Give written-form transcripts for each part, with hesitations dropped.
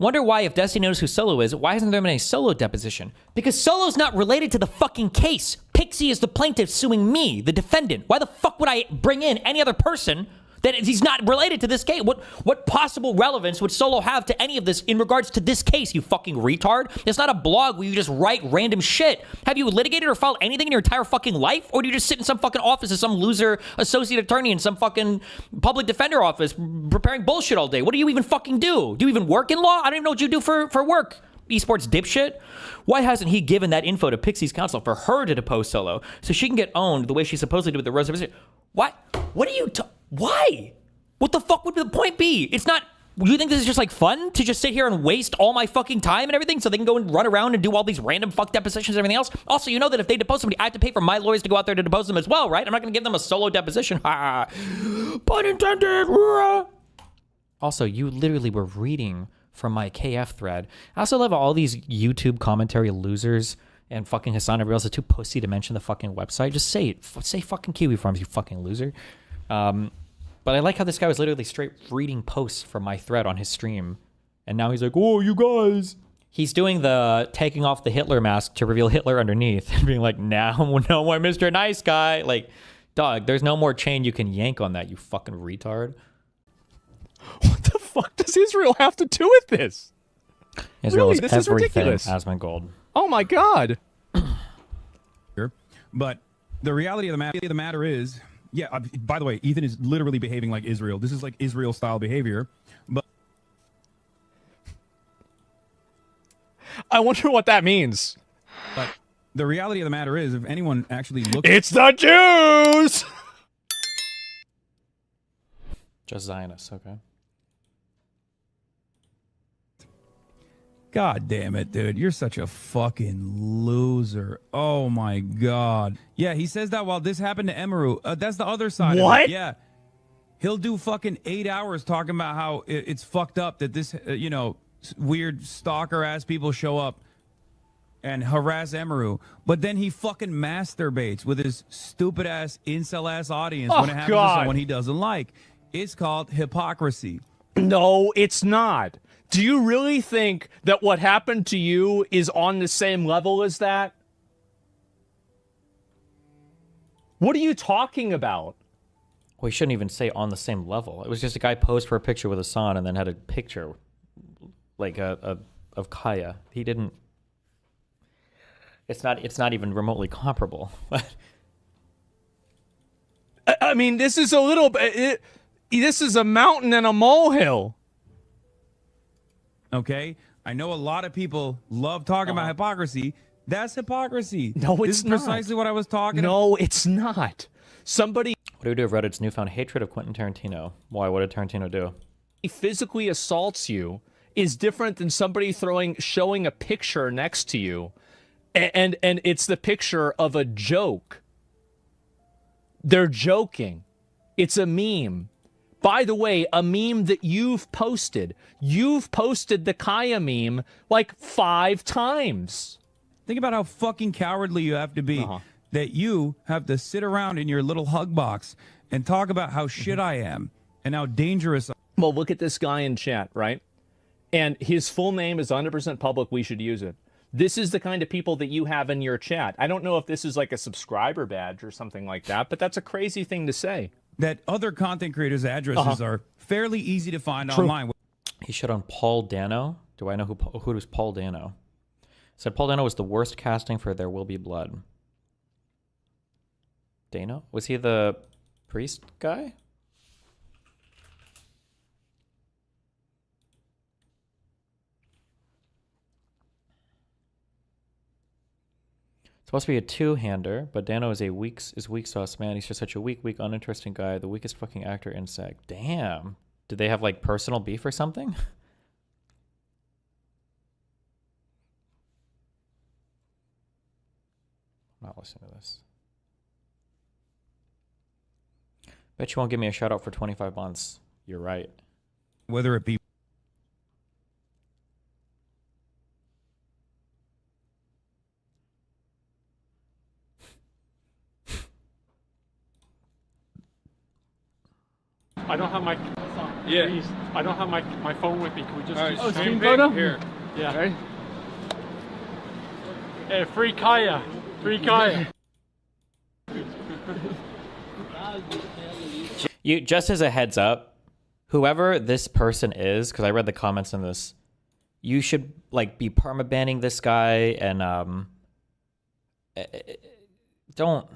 Wonder why, if Destiny knows who Solo is, why hasn't there been a Solo deposition? Because Solo's not related to the fucking case. Pxie is the plaintiff suing me, the defendant. Why the fuck would I bring in any other person that he's not related to this case? What possible relevance would Solo have to any of this in regards to this case, you fucking retard? It's not a blog where you just write random shit. Have you litigated or filed anything in your entire fucking life? Or do you just sit in some fucking office as some loser associate attorney in some fucking public defender office preparing bullshit all day? What do you even fucking do? Do you even work in law? I don't even know what you do for work. Esports dipshit. Why hasn't he given that info to Pxie's counsel for her to depose Solo so she can get owned the way she supposedly did with the reservation? What? What are you why? What the fuck would the point be? It's not. You think this is just like fun to just sit here and waste all my fucking time and everything so they can go and run around and do all these random fuck depositions and everything else? Also, you know that if they depose somebody, I have to pay for my lawyers to go out there to depose them as well, right? I'm not going to give them a Solo deposition. Pun intended. Also, you literally were reading from my KF thread. I also love all these YouTube commentary losers and fucking Hasan, everybody else is too pussy to mention the fucking website. Just say it. Say fucking Kiwi Farms, you fucking loser. But I like how this guy was literally straight reading posts from my thread on his stream. And now he's like, oh, you guys. He's doing the taking off the Hitler mask to reveal Hitler underneath. And being like, now no more Mr. Nice Guy. Like, dog, there's no more chain you can yank on that, you fucking retard. What the fuck does Israel have to do with this? Israel really, this is ridiculous. Asmongold. Oh my god. But the reality of the matter is, yeah, by the way, Ethan is literally behaving like Israel. This is like Israel-style behavior. But I wonder what that means. But the reality of the matter is, if anyone actually looks... It's the Jews! Just Zionists, okay. God damn it, dude. You're such a fucking loser. Oh, my God. Yeah, he says that while this happened to Emaru. That's the other side what? of it. Yeah. He'll do fucking 8 hours talking about how it's fucked up that this, you know, weird stalker-ass people show up and harass Emaru. But then he fucking masturbates with his stupid-ass, incel-ass audience when it happens to someone he doesn't like. It's called hypocrisy. No, it's not. Do you really think that what happened to you is on the same level as that? What are you talking about? Well, he shouldn't even say on the same level. It was just a guy posed for a picture with Hasan and then had a picture like of Kaya. He didn't. It's not even remotely comparable. I mean, this is a little bit. This is a mountain and a molehill. Okay, I know a lot of people love talking about hypocrisy. That's hypocrisy. No, it's not. This is precisely what I was talking about. No, it's not. Somebody... What do we do with Reddit's newfound hatred of Quentin Tarantino? Why? What did Tarantino do? He physically assaults you is different than somebody showing a picture next to you, and it's the picture of a joke. They're joking. It's a meme. By the way, a meme that you've posted. You've posted the Kaya meme like 5 times. Think about how fucking cowardly you have to be that you have to sit around in your little hug box and talk about how shit I am and how dangerous. Well, look at this guy in chat, right? And his full name is 100% public. We should use it. This is the kind of people that you have in your chat. I don't know if this is like a subscriber badge or something like that, but that's a crazy thing to say. That other content creators' addresses are fairly easy to find online. He shit on Paul Dano. Do I know who was Paul Dano? Said Paul Dano was the worst casting for There Will Be Blood. Dano? Was he the priest guy? Supposed to be a two-hander, but Dano is weak sauce, man. He's just such a weak, uninteresting guy. The weakest fucking actor in SAG. Damn. Did they have like personal beef or something? I'm not listening to this. Bet you won't give me a shout out for 25 months. You're right. Whether it be I don't have my Yeah. Please. I don't have my phone with me. Can we just All do right, stream same photo? thing here. Yeah. Right? Hey, free Kaya. Free Kaya. You just as a heads up, whoever this person is, because I read the comments on this, you should like be permabanning this guy and don't.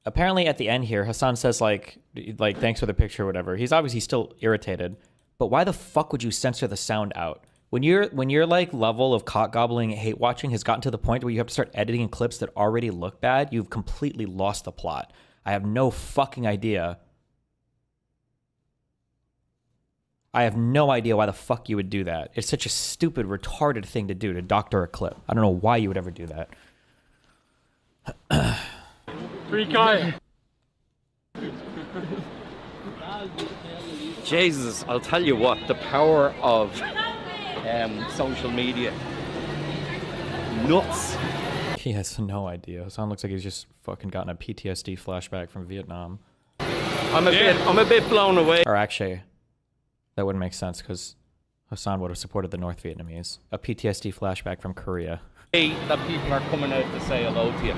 Apparently, at the end here, Hasan says like thanks for the picture or whatever. He's obviously still irritated, but why the fuck would you censor the sound out? When your like level of cock gobbling and hate watching has gotten to the point where you have to start editing clips that already look bad, you've completely lost the plot. I have no fucking idea. I have no idea why the fuck you would do that. It's such a stupid, retarded thing to do, to doctor a clip. I don't know why you would ever do that. Free Kaya. Jesus, I'll tell you what, the power of social media. Nuts. He has no idea. Hasan looks like he's just fucking gotten a PTSD flashback from Vietnam. I'm a bit blown away. Or actually, that wouldn't make sense because Hasan would have supported the North Vietnamese. A PTSD flashback from Korea. That people are coming out to say hello to you.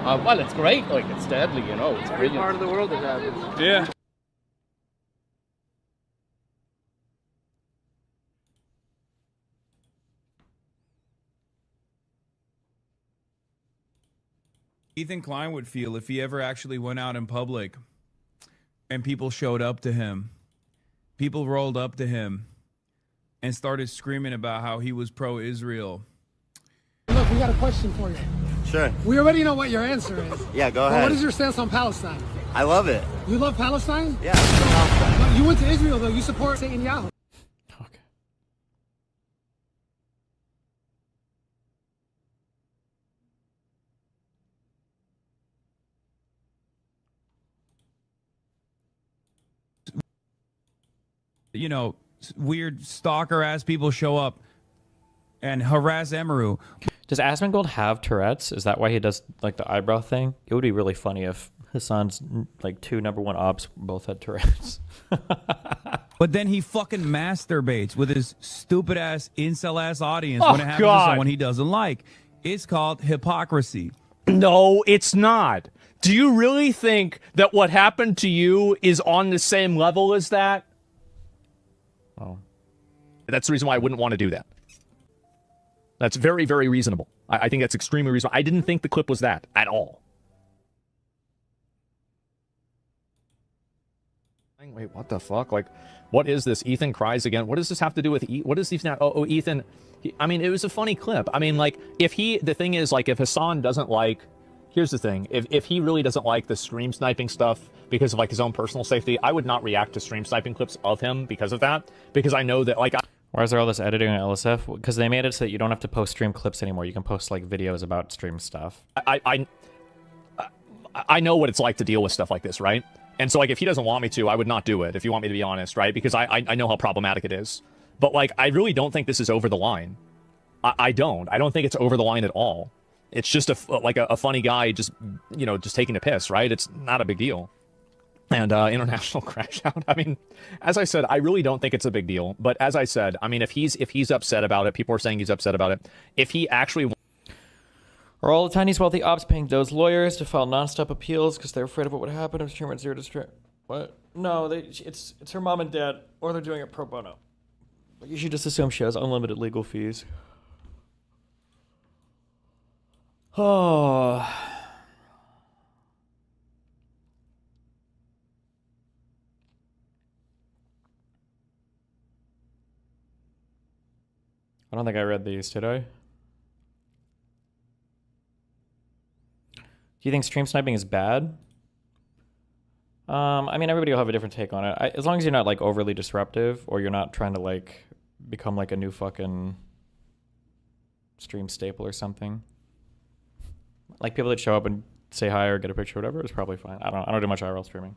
Well, it's great. Like, it's deadly, you know. It's brilliant. Part of the world is happening. Yeah. Ethan Klein would feel if he ever actually went out in public and people showed up to him, people rolled up to him and started screaming about how he was pro-Israel. Look, we got a question for you. Sure. We already know what your answer is. Yeah, go But ahead. what is your stance on Palestine? I love it. You love Palestine? Yeah, I love Palestine. But you went to Israel, though. You support Netanyahu. Okay. You know, weird stalker-ass people show up and harass Emaru. Does Asmongold have Tourette's? Is that why he does like the eyebrow thing? It would be really funny if Hasan's like two #1 ops both had Tourette's. But then he fucking masturbates with his stupid-ass, incel-ass audience when it happens to God. someone he doesn't like. It's called hypocrisy. No, it's not. Do you really think that what happened to you is on the same level as that? Oh. That's the reason why I wouldn't want to do that. That's very, very reasonable. I think that's extremely reasonable. I didn't think the clip was that at all. Wait, what the fuck? Like, what is this? Ethan cries again. What does this have to do with what is Ethan? Oh, Ethan. I mean, it was a funny clip. I mean, like, the thing is, like, if Hasan doesn't like, here's the thing. If he really doesn't like the stream sniping stuff because of, like, his own personal safety, I would not react to stream sniping clips of him because of that. Because I know that, like, Why is there all this editing on LSF? Because they made it so that you don't have to post stream clips anymore. You can post like videos about stream stuff. I know what it's like to deal with stuff like this, right? And so, like, if he doesn't want me to, I would not do it, if you want me to be honest, right? Because I know how problematic it is. But, like, I really don't think this is over the line. I don't think it's over the line at all. It's just a funny guy just, you know, just taking a piss, right? It's not a big deal. And international crash out. I mean, as I said, I really don't think it's a big deal. But as I said, I mean, if he's upset about it, people are saying he's upset about it. If he actually Are all the Chinese wealthy ops paying those lawyers to file nonstop appeals because they're afraid of what would happen if stream went zero to stream? What? No, it's her mom and dad, or they're doing it pro bono. You should just assume she has unlimited legal fees. Oh. I don't think I read these, did I? Do you think stream sniping is bad? I mean, everybody will have a different take on it. As long as you're not like overly disruptive, or you're not trying to like become like a new fucking stream staple or something. Like people that show up and say hi or get a picture or whatever is probably fine. I don't do much IRL streaming.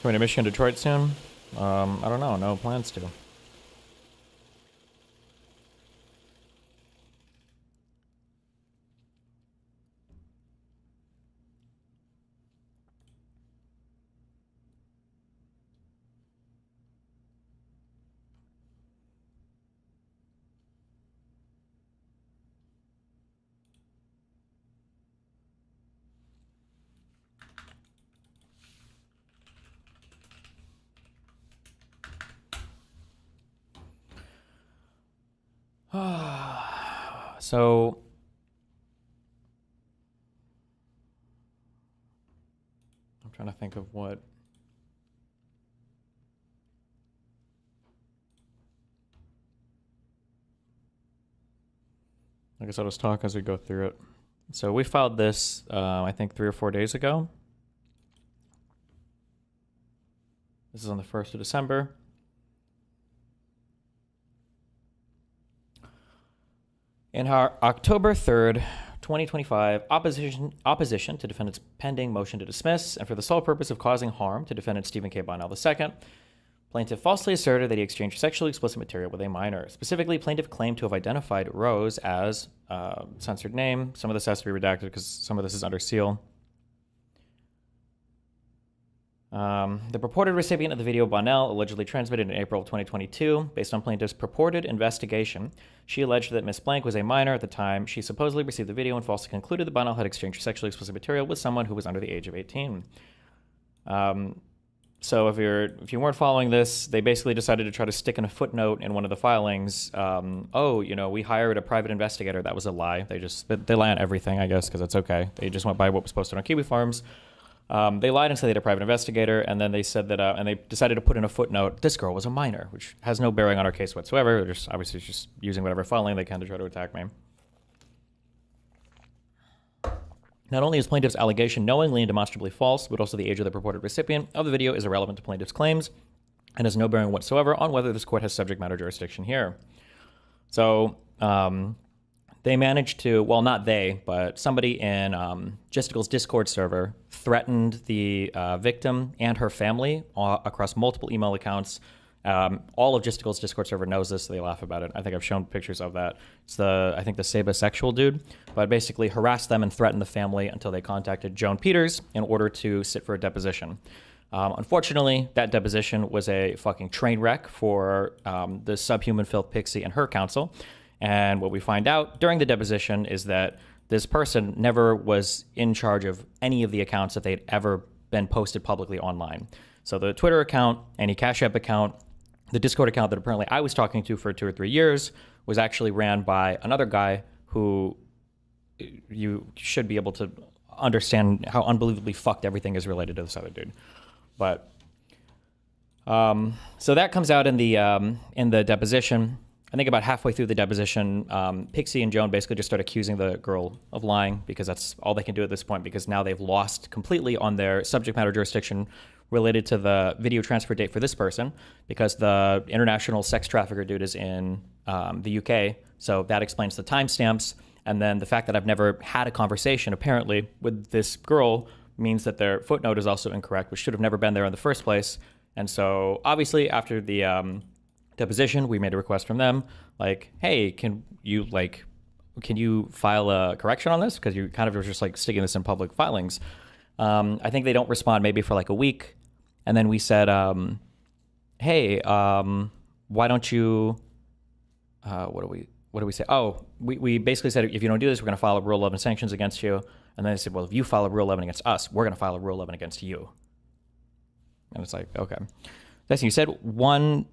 Going to Michigan, Detroit soon? I don't know. No plans to. So I'm trying to think of what. I guess I'll just talk as we go through it. So we filed this, I think 3 or 4 days ago. This is on the 1st of December. In our October 3rd, 2025, opposition to defendant's pending motion to dismiss, and for the sole purpose of causing harm to defendant Stephen K. Bonnell II, plaintiff falsely asserted that he exchanged sexually explicit material with a minor. Specifically, plaintiff claimed to have identified Rose as censored name. Some of this has to be redacted because some of this is under seal. The purported recipient of the video, Bonnell, allegedly transmitted in April of 2022. Based on plaintiff's purported investigation, she alleged that Miss Blank was a minor at the time she supposedly received the video and falsely concluded that Bonnell had exchanged sexually explicit material with someone who was under the age of 18. So if you weren't following this, they basically decided to try to stick in a footnote in one of the filings. We hired a private investigator. That was a lie. They lie on everything, I guess, because that's okay. They just went by what was posted on Kiwi Farms. They lied and said they had a private investigator, and then they said that, and they decided to put in a footnote, this girl was a minor, which has no bearing on our case whatsoever. They're just obviously just using whatever filing they can to try to attack me. Not only is plaintiff's allegation knowingly and demonstrably false, but also the age of the purported recipient of the video is irrelevant to plaintiff's claims and has no bearing whatsoever on whether this court has subject matter jurisdiction here. So, they managed to, well, not they, but somebody in Gisticle's Discord server threatened the victim and her family across multiple email accounts. All of Gisticle's Discord server knows this, so they laugh about it. I think I've shown pictures of that. It's I think the sabasexual dude, but basically harassed them and threatened the family until they contacted Joan Peters in order to sit for a deposition. Unfortunately, that deposition was a fucking train wreck for the subhuman filth Pxie and her counsel. And what we find out during the deposition is that this person never was in charge of any of the accounts that they'd ever been posted publicly online. So the Twitter account, any Cash App account, the Discord account that apparently I was talking to for 2 or 3 years was actually ran by another guy who you should be able to understand how unbelievably fucked everything is related to this other dude. But so that comes out in the deposition. I think about halfway through the deposition, Pxie and Joan basically just start accusing the girl of lying because that's all they can do at this point, because now they've lost completely on their subject matter jurisdiction related to the video transfer date for this person, because the international sex trafficker dude is in the UK. So that explains the timestamps. And then the fact that I've never had a conversation, apparently, with this girl means that their footnote is also incorrect, which should have never been there in the first place. And so obviously after the deposition, we made a request from them, like, hey, can you file a correction on this? Because you kind of were just like sticking this in public filings. I think they don't respond maybe for like a week. And then we said, hey, why don't you, what do we say? Oh, we basically said, if you don't do this, we're going to file a Rule 11 sanctions against you. And then they said, well, if you file a Rule 11 against us, we're going to file a Rule 11 against you. And it's like, okay. You said on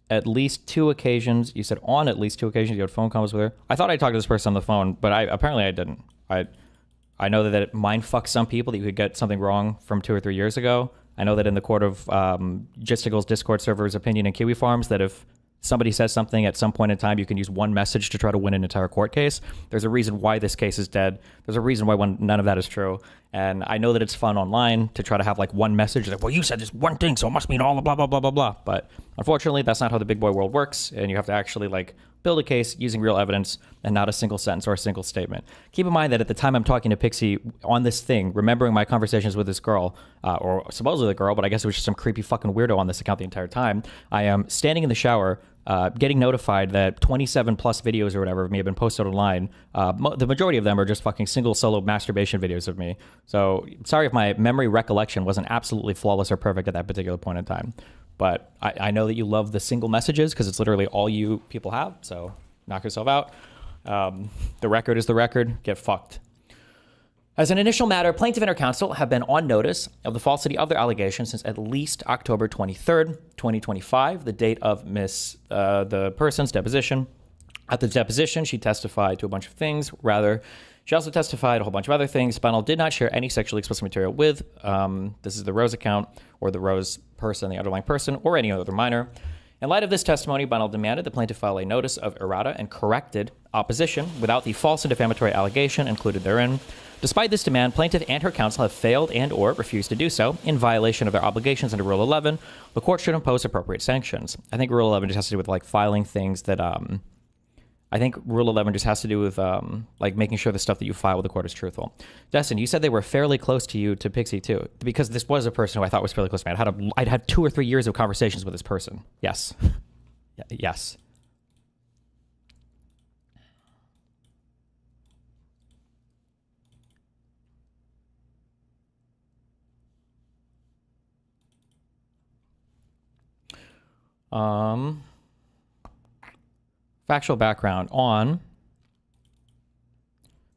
at least two occasions you had phone calls with her. I thought I talked to this person on the phone, but apparently I didn't. I know that it mind fucks some people that you could get something wrong from 2 or 3 years ago. I know that in the court of Gisticle's Discord server's opinion in Kiwi Farms, that if somebody says something at some point in time, you can use one message to try to win an entire court case. There's a reason why this case is dead. There's a reason why none of that is true. And I know that it's fun online to try to have like one message like, well, you said this one thing, so it must mean all the blah, blah, blah, blah, blah. But unfortunately, that's not how the big boy world works. And you have to actually like build a case using real evidence and not a single sentence or a single statement. Keep in mind that at the time I'm talking to Pxie on this thing, remembering my conversations with this girl, or supposedly the girl, but I guess it was just some creepy fucking weirdo on this account the entire time. I am standing in the shower, getting notified that 27 plus videos or whatever of me have been posted online. The majority of them are just fucking single solo masturbation videos of me. So sorry if my memory recollection wasn't absolutely flawless or perfect at that particular point in time. But I know that you love the single messages because it's literally all you people have. So knock yourself out. The record is the record. Get fucked. As an initial matter, plaintiff and her counsel have been on notice of the falsity of their allegations since at least October 23rd, 2025, the date of the person's deposition. At the deposition, she testified to a bunch of things. Rather, she also testified a whole bunch of other things. Bunnell did not share any sexually explicit material with, this is the Rose account, or the Rose person, the underlying person, or any other minor. In light of this testimony, Bunnell demanded the plaintiff file a notice of errata and corrected opposition without the false and defamatory allegation included therein. Despite this demand, plaintiff and her counsel have failed and or refused to do so in violation of their obligations under Rule 11. The court should impose appropriate sanctions. I think Rule 11 just has to do with like filing things that, I think Rule 11 just has to do with like making sure the stuff that you file with the court is truthful. Destin, you said they were fairly close to you, to Pxie too, because this was a person who I thought was fairly close to me. I'd had 2 or 3 years of conversations with this person. Yes. Yes. Factual background. On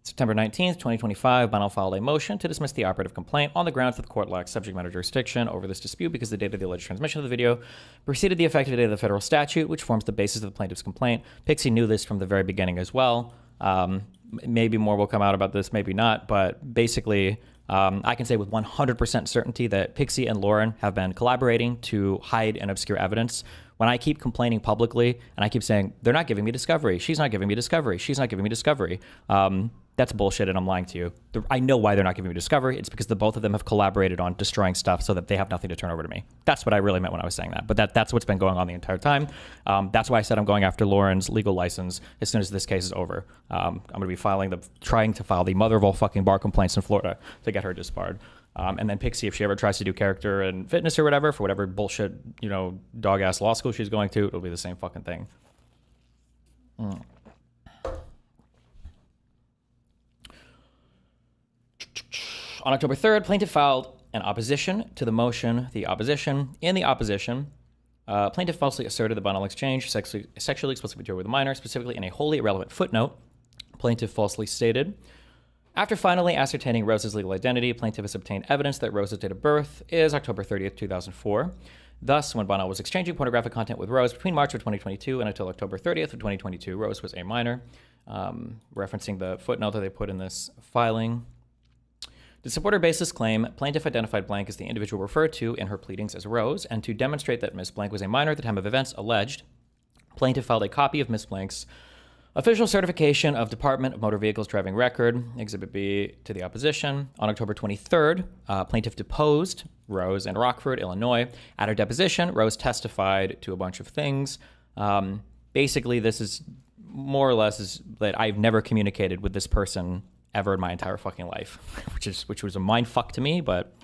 September 19th, 2025, Bunnell filed a motion to dismiss the operative complaint on the grounds that the court lacks subject matter jurisdiction over this dispute because the date of the alleged transmission of the video preceded the effective date of the federal statute, which forms the basis of the plaintiff's complaint. Pxie knew this from the very beginning as well. Maybe more will come out about this, maybe not, but basically, I can say with 100% certainty that Pxie and Lauren have been collaborating to hide and obscure evidence. When I keep complaining publicly and I keep saying, they're not giving me discovery, she's not giving me discovery, she's not giving me discovery, that's bullshit and I'm lying to you. I know why they're not giving me discovery. It's because the both of them have collaborated on destroying stuff so that they have nothing to turn over to me. That's what I really meant when I was saying that. But that's what's been going on the entire time. That's why I said I'm going after Lauren's legal license as soon as this case is over. I'm going to be trying to file the mother of all fucking bar complaints in Florida to get her disbarred. And then Pxie, if she ever tries to do character and fitness or whatever, for whatever bullshit, dog-ass law school she's going to, it'll be the same fucking thing. On October 3rd, plaintiff filed an opposition to the motion. In the opposition, plaintiff falsely asserted the Bunnell exchange sexually explicit material with a minor, specifically in a wholly irrelevant footnote. Plaintiff falsely stated, after finally ascertaining Rose's legal identity, plaintiff has obtained evidence that Rose's date of birth is October 30th, 2004. Thus, when Bunnell was exchanging pornographic content with Rose between March of 2022 and until October 30th of 2022, Rose was a minor, referencing the footnote that they put in this filing. To support her baseless claim, plaintiff identified Blank as the individual referred to in her pleadings as Rose, and to demonstrate that Ms. Blank was a minor at the time of events alleged, plaintiff filed a copy of Ms. Blank's official certification of Department of Motor Vehicles driving record, Exhibit B, to the opposition. On October 23rd, plaintiff deposed Rose in Rockford, Illinois. At her deposition, Rose testified to a bunch of things. Basically, this is more or less is that I've never communicated with this person ever in my entire fucking life, which was a mind fuck to me, but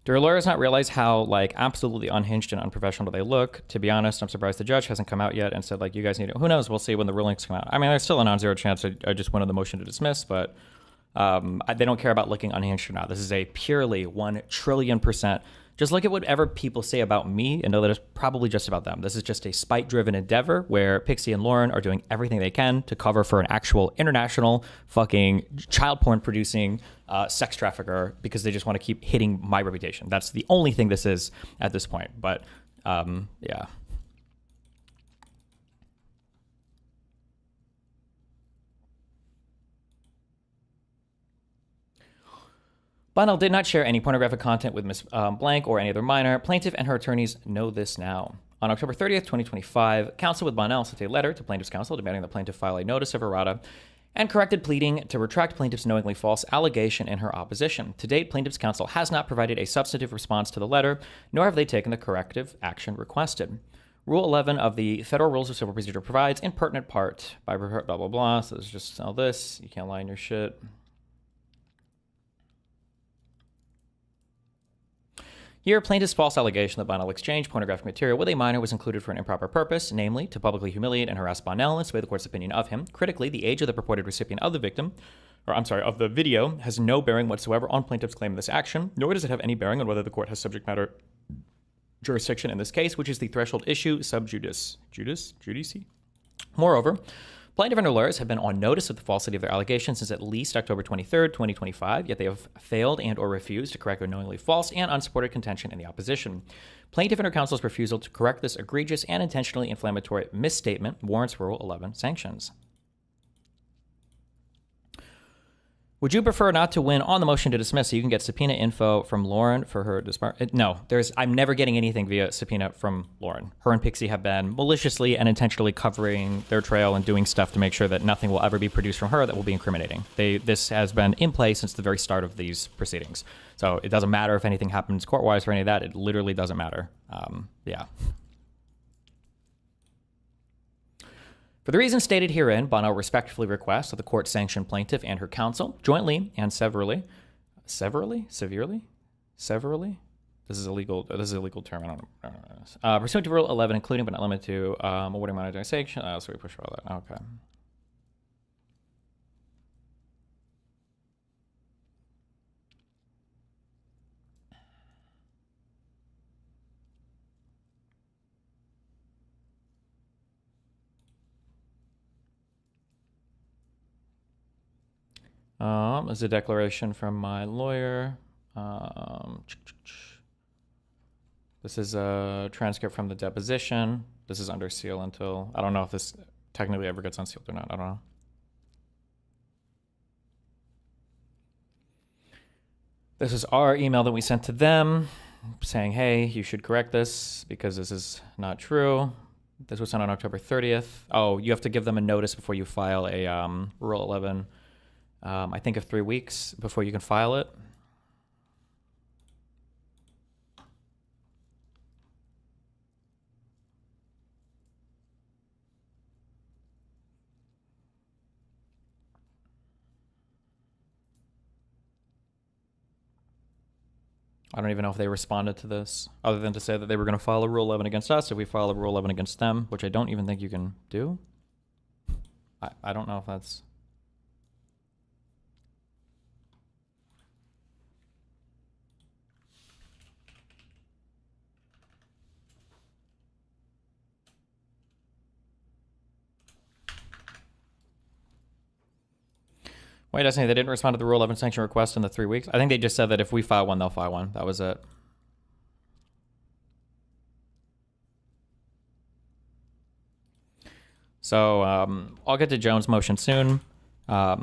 do her lawyers not realize how absolutely unhinged and unprofessional they look? To be honest, I'm surprised the judge hasn't come out yet and said you guys need it. Who knows? We'll see when the rulings come out. I mean, there's still a non-zero chance I just went on the motion to dismiss, but they don't care about looking unhinged or not. This is a purely 1 trillion%. Just look at whatever people say about me and know that it's probably just about them. This is just a spite-driven endeavor where Pxie and Lauren are doing everything they can to cover for an actual international fucking child porn producing sex trafficker because they just want to keep hitting my reputation. That's the only thing this is at this point. But yeah. Bunnell did not share any pornographic content with Ms. Blank or any other minor. Plaintiff and her attorneys know this now. On October 30th, 2025, counsel with Bunnell sent a letter to plaintiff's counsel demanding the plaintiff file a notice of errata and corrected pleading to retract plaintiff's knowingly false allegation in her opposition. To date, plaintiff's counsel has not provided a substantive response to the letter, nor have they taken the corrective action requested. Rule 11 of the Federal Rules of Civil Procedure provides, in pertinent part, by blah, blah, blah, so it's just all this. You can't lie in your shit. Here, plaintiff's false allegation that Bunnell exchanged pornographic material with a minor was included for an improper purpose, namely, to publicly humiliate and harass Bunnell and sway the court's opinion of him. Critically, the age of the purported recipient of the of the video has no bearing whatsoever on plaintiff's claim in this action, nor does it have any bearing on whether the court has subject matter jurisdiction in this case, which is the threshold issue sub judice. Judice? Moreover, Plaintiff and her lawyers have been on notice of the falsity of their allegations since at least October 23rd, 2025, yet they have failed and or refused to correct their knowingly false and unsupported contention in the opposition. Plaintiff and her counsel's refusal to correct this egregious and intentionally inflammatory misstatement warrants Rule 11 sanctions. Would you prefer not to win on the motion to dismiss so you can get subpoena info from Lauren for her No, I'm never getting anything via subpoena from Lauren. Her and Pxie have been maliciously and intentionally covering their trail and doing stuff to make sure that nothing will ever be produced from her that will be incriminating. This has been in play since the very start of these proceedings. So it doesn't matter if anything happens court-wise or any of that. It literally doesn't matter. Yeah. For the reasons stated herein, Bono respectfully requests that the court sanction plaintiff and her counsel jointly and severally? This is a legal term. I don't know. Pursuant to Rule 11, including but not limited to awarding monetary sanction. So we push for all that. Okay. This is a declaration from my lawyer. This is a transcript from the deposition. This is under seal until, I don't know if this technically ever gets unsealed or not. I don't know. This is our email that we sent to them saying, hey, you should correct this because this is not true. This was sent on October 30th. Oh, you have to give them a notice before you file a Rule 11. I think of 3 weeks before you can file it. I don't even know if they responded to this, other than to say that they were going to file a Rule 11 against us if we file a Rule 11 against them, which I don't even think you can do. I don't know if that's... Wait, Destiny, they didn't respond to the Rule 11 sanction request in the 3 weeks? I think they just said that if we file one, they'll file one. That was it. So I'll get to Jones' motion soon. I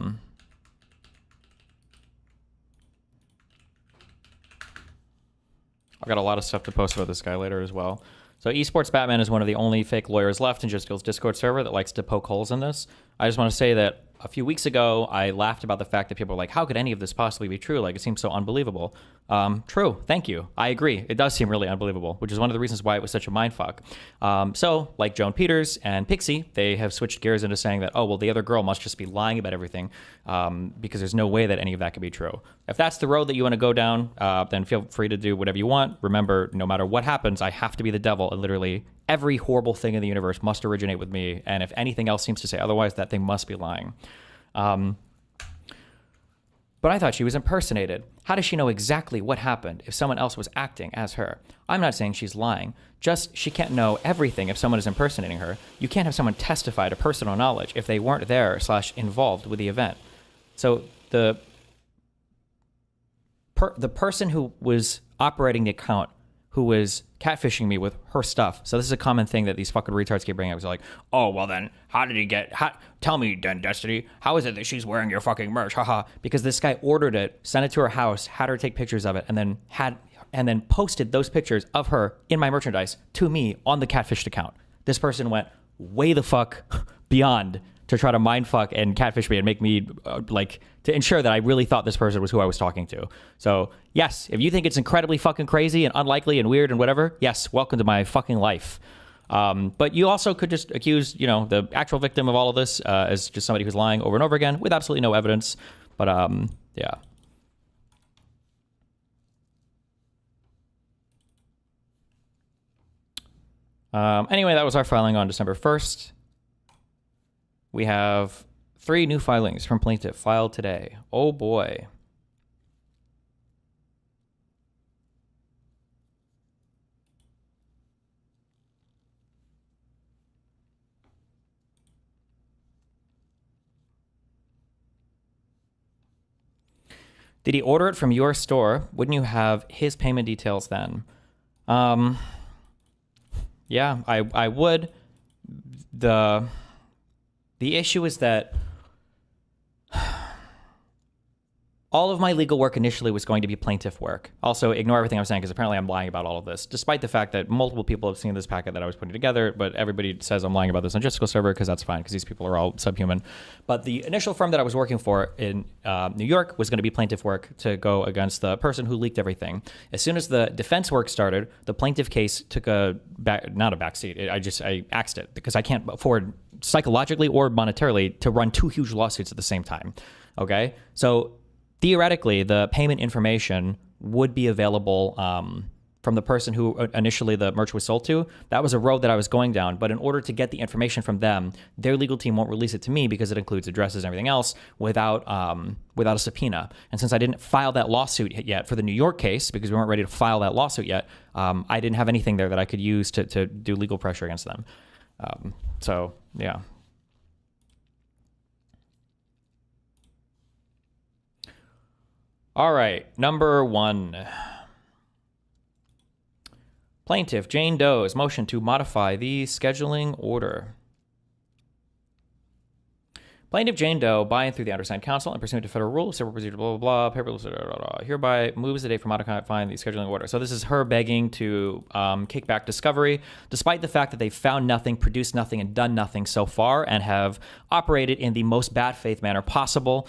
got a lot of stuff to post about this guy later as well. So Esports Batman is one of the only fake lawyers left in JustGill's Discord server that likes to poke holes in this. I just want to say that a few weeks ago, I laughed about the fact that people were like, how could any of this possibly be true? Like, it seems so unbelievable. True. Thank you. I agree. It does seem really unbelievable, which is one of the reasons why it was such a mindfuck. So, like Joan Peters and Pxie, they have switched gears into saying that, oh, well, the other girl must just be lying about everything because there's no way that any of that could be true. If that's the road that you want to go down, then feel free to do whatever you want. Remember, no matter what happens, I have to be the devil, and literally every horrible thing in the universe must originate with me, and if anything else seems to say otherwise, that thing must be lying. But I thought she was impersonated. How does she know exactly what happened if someone else was acting as her? I'm not saying she's lying. Just she can't know everything if someone is impersonating her. You can't have someone testify to personal knowledge if they weren't there / involved with the event. So the person who was operating the account, who was catfishing me with her stuff. So this is a common thing that these fucking retards keep bringing up. It's like, oh, well then, how did he get, tell me then, Destiny, how is it that she's wearing your fucking merch? Haha. Because this guy ordered it, sent it to her house, had her take pictures of it, and then posted those pictures of her in my merchandise to me on the catfished account. This person went way the fuck beyond to try to mindfuck and catfish me and make me to ensure that I really thought this person was who I was talking to. So yes, if you think it's incredibly fucking crazy and unlikely and weird and whatever, yes, welcome to my fucking life. But you also could just accuse, the actual victim of all of this as just somebody who's lying over and over again with absolutely no evidence. But yeah. Anyway, that was our filing on December 1st. We have 3 new filings from plaintiff filed today. Oh boy. Did he order it from your store? Wouldn't you have his payment details then? Yeah, I would. The issue is that all of my legal work initially was going to be plaintiff work. Also, ignore everything I'm saying because apparently I'm lying about all of this, despite the fact that multiple people have seen this packet that I was putting together, but everybody says I'm lying about this on Justical server because that's fine because these people are all subhuman. But the initial firm that I was working for in New York was going to be plaintiff work to go against the person who leaked everything. As soon as the defense work started, the plaintiff case took not a backseat. I axed it because I can't afford psychologically or monetarily to run two huge lawsuits at the same time. Okay? So theoretically, the payment information would be available from the person who initially the merch was sold to. That was a road that I was going down. But in order to get the information from them, their legal team won't release it to me because it includes addresses and everything else without a subpoena. And since I didn't file that lawsuit yet for the New York case, because we weren't ready to file that lawsuit yet, I didn't have anything there that I could use to do legal pressure against them. So, yeah. All right, number 1. Plaintiff Jane Doe's motion to modify the scheduling order. Plaintiff Jane Doe, by and through the undersigned counsel and pursuant to federal rules, civil procedure, blah, blah, blah, paperless, blah, blah, blah, hereby moves the date for modifying the scheduling order. So this is her begging to kick back discovery, despite the fact that they've found nothing, produced nothing, and done nothing so far, and have operated in the most bad faith manner possible,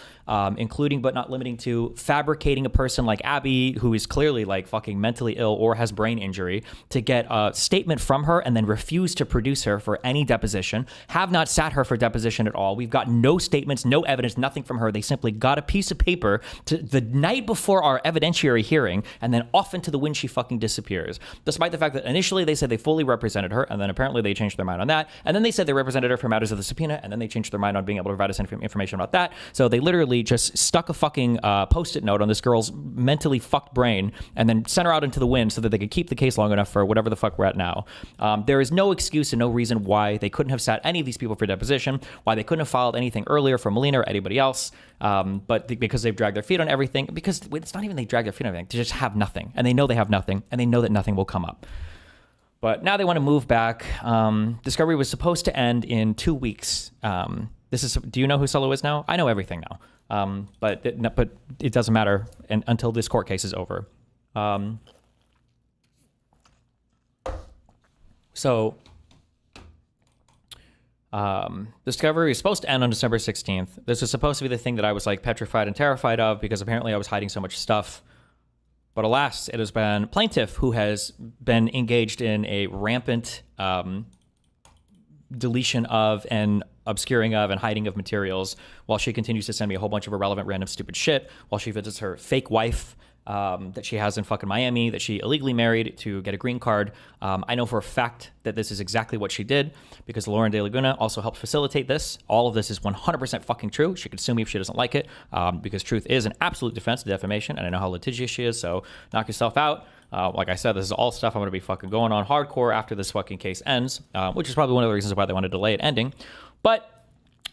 including but not limiting to fabricating a person like Abby, who is clearly like fucking mentally ill or has brain injury, to get a statement from her and then refuse to produce her for any deposition, have not sat her for deposition at all. We've got no statements, no evidence, nothing from her. They simply got a piece of paper the night before our evidentiary hearing, and then off into the wind she fucking disappears. Despite the fact that initially they said they fully represented her, and then apparently they changed their mind on that, and then they said they represented her for matters of the subpoena, and then they changed their mind on being able to provide us information about that. So they literally just stuck a fucking post-it note on this girl's mentally fucked brain, and then sent her out into the wind so that they could keep the case long enough for whatever the fuck we're at now. There is no excuse and no reason why they couldn't have sat any of these people for deposition, why they couldn't have filed anything earlier for Melina or anybody else, but because they've dragged their feet on everything, because it's not even they drag their feet on everything, they just have nothing, and they know they have nothing, and they know that nothing will come up. But now they want to move back. Discovery was supposed to end in 2 weeks. Do you know who Solo is now? I know everything now, but it doesn't matter until this court case is over. Discovery is supposed to end on December 16th. This was supposed to be the thing that I was like petrified and terrified of because apparently I was hiding so much stuff. But alas, it has been plaintiff who has been engaged in a rampant deletion of and obscuring of and hiding of materials while she continues to send me a whole bunch of irrelevant, random, stupid shit while she visits her fake wife that she has in fucking Miami, that she illegally married to get a green card. I know for a fact that this is exactly what she did because Lauren De Laguna also helped facilitate this. All of this is 100% fucking true. She could sue me if she doesn't like it because truth is an absolute defense to defamation, and I know how litigious she is, so knock yourself out. Like I said, this is all stuff I'm going to be fucking going on hardcore after this fucking case ends, which is probably one of the reasons why they want to delay it ending. But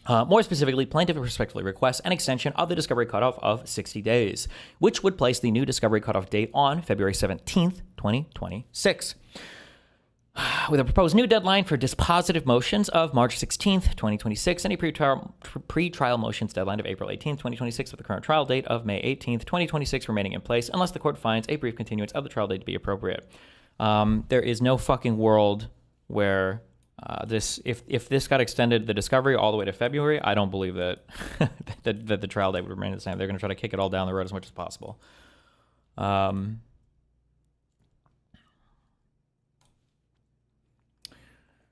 more specifically, plaintiff respectfully requests an extension of the discovery cutoff of 60 days, which would place the new discovery cutoff date on February 17th, 2026. With a proposed new deadline for dispositive motions of March 16th, 2026, and a pre-trial motions deadline of April 18th, 2026, with the current trial date of May 18th, 2026 remaining in place, unless the court finds a brief continuance of the trial date to be appropriate. There is no fucking world where if this got extended, the discovery all the way to February, I don't believe that that the trial date would remain the same. They're going to try to kick it all down the road as much as possible.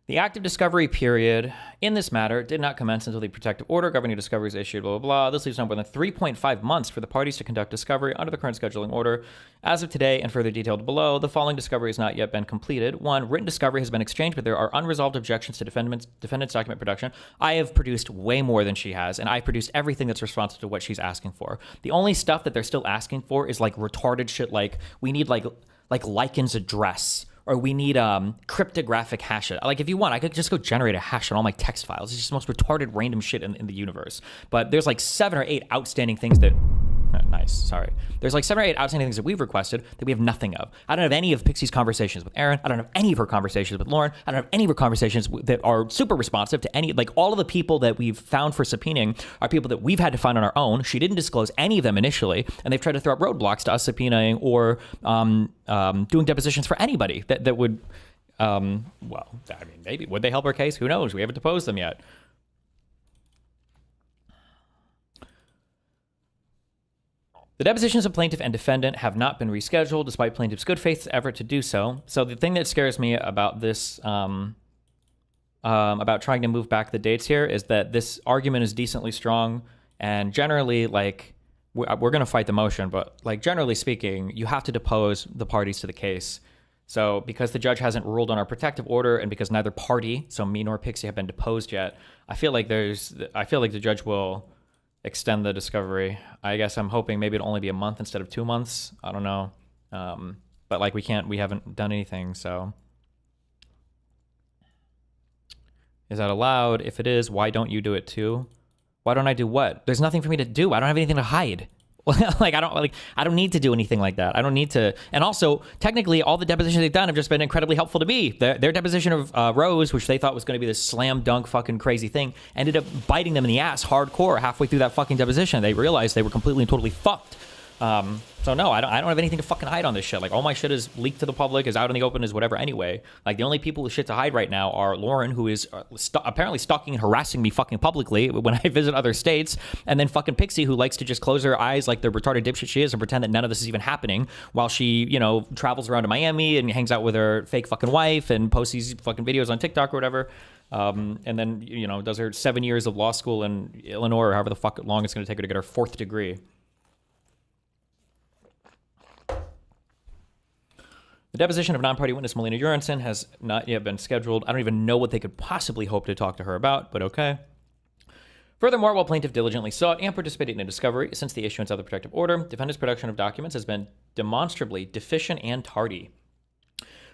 The active discovery period in this matter did not commence until the protective order governing discovery is issued, blah, blah, blah. This leaves no more than 3.5 months for the parties to conduct discovery under the current scheduling order. As of today, and further detailed below, the following discovery has not yet been completed. 1, written discovery has been exchanged, but there are unresolved objections to defendant's document production. I have produced way more than she has, and I produced everything that's responsive to what she's asking for. The only stuff that they're still asking for is like retarded shit, like we need like Lycan's address, or we need cryptographic hash it. Like, if you want, I could just go generate a hash on all my text files. It's just the most retarded random shit in the universe. But there's like 7 or 8 outstanding things that... Nice, sorry. There's like 7 or 8 outstanding things that we've requested that we have nothing of. I don't have any of Pxie's conversations with Aaron. I don't have any of her conversations with Lauren. I don't have any of her conversations that are super responsive to any, like all of the people that we've found for subpoenaing are people that we've had to find on our own. She didn't disclose any of them initially, and they've tried to throw up roadblocks to us subpoenaing or doing depositions for anybody that would, well, I mean, maybe, would they help our case? Who knows? We haven't deposed them yet. The depositions of plaintiff and defendant have not been rescheduled despite plaintiff's good faith effort to do so. So the thing that scares me about this, about trying to move back the dates here, is that this argument is decently strong, and generally, like, we're going to fight the motion, but like generally speaking, you have to depose the parties to the case. So because the judge hasn't ruled on our protective order, and because neither party, so me nor Pxie, have been deposed yet, I feel like the judge will extend the discovery. I guess I'm hoping maybe it'll only be a month instead of 2 months. I don't know. But like we haven't done anything, so. Is that allowed? If it is, why don't you do it too? Why don't I do what? There's nothing for me to do. I don't have anything to hide. I don't need to do anything like that. I don't need to. And also, technically, all the depositions they've done have just been incredibly helpful to me. Their deposition of Rose, which they thought was going to be this slam dunk fucking crazy thing, ended up biting them in the ass hardcore halfway through that fucking deposition. They realized they were completely and totally fucked. So no, I don't have anything to fucking hide on this shit. Like, all my shit is leaked to the public, is out in the open, is whatever anyway. Like, the only people with shit to hide right now are Lauren, who is apparently stalking and harassing me fucking publicly when I visit other states, and then fucking Pxie, who likes to just close her eyes like the retarded dipshit she is and pretend that none of this is even happening while she, you know, travels around to Miami and hangs out with her fake fucking wife and posts these fucking videos on TikTok or whatever. And then, you know, does her 7 years of law school in Illinois or however the fuck long it's going to take her to get her 4th degree. The deposition of non-party witness Melina Urenson has not yet been scheduled. I don't even know what they could possibly hope to talk to her about, but okay. Furthermore, while plaintiff diligently sought and participated in a discovery since the issuance of the protective order, defendant's production of documents has been demonstrably deficient and tardy.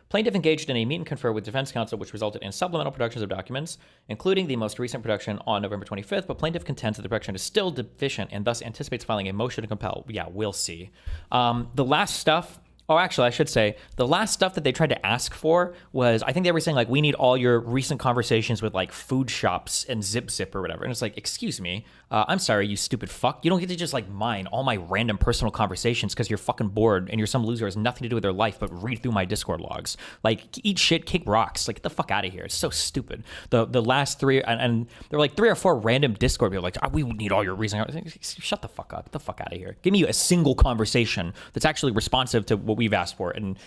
Plaintiff engaged in a meet and confer with defense counsel, which resulted in supplemental productions of documents, including the most recent production on November 25th, but plaintiff contends that the production is still deficient and thus anticipates filing a motion to compel. Yeah, we'll see. The last stuff... Oh, actually, I should say, the last stuff that they tried to ask for was, I think they were saying, like, we need all your recent conversations with, like, food shops and Zip or whatever. And it's like, excuse me, I'm sorry, you stupid fuck. You don't get to just, like, mine all my random personal conversations because you're fucking bored and you're some loser who has nothing to do with their life but read through my Discord logs. Like, eat shit, kick rocks. Like, get the fuck out of here. It's so stupid. The last three, and there were, like, 3 or 4 random Discord people like, we need all your recent... Shut the fuck up. Get the fuck out of here. Give me a single conversation that's actually responsive to what we've asked for. And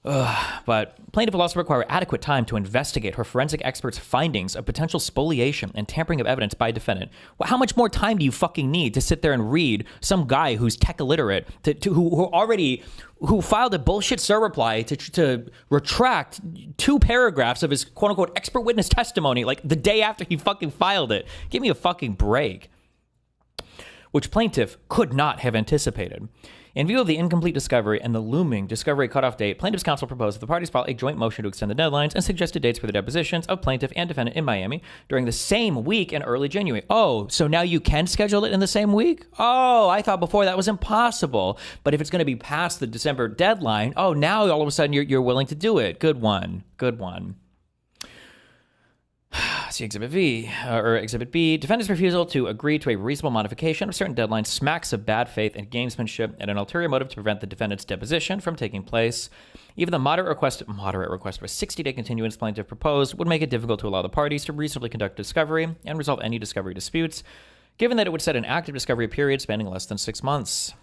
but plaintiff will also require adequate time to investigate her forensic expert's findings of potential spoliation and tampering of evidence by defendant. Well, how much more time do you fucking need to sit there and read some guy who's tech illiterate who filed a bullshit SIR reply to retract 2 paragraphs of his quote unquote expert witness testimony like the day after he fucking filed it? Give me a fucking break. Which plaintiff could not have anticipated. In view of the incomplete discovery and the looming discovery cutoff date, plaintiff's counsel proposed that the parties file a joint motion to extend the deadlines and suggested dates for the depositions of plaintiff and defendant in Miami during the same week in early January. Oh, so now you can schedule it in the same week? Oh, I thought before that was impossible. But if it's going to be past the December deadline, oh, now all of a sudden you're willing to do it. Good one. Good one. See Exhibit B. Defendant's refusal to agree to a reasonable modification of certain deadlines smacks of bad faith and gamesmanship and an ulterior motive to prevent the defendant's deposition from taking place. Even the moderate request for a 60-day continuance plaintiff proposed would make it difficult to allow the parties to reasonably conduct discovery and resolve any discovery disputes, given that it would set an active discovery period spanning less than 6 months.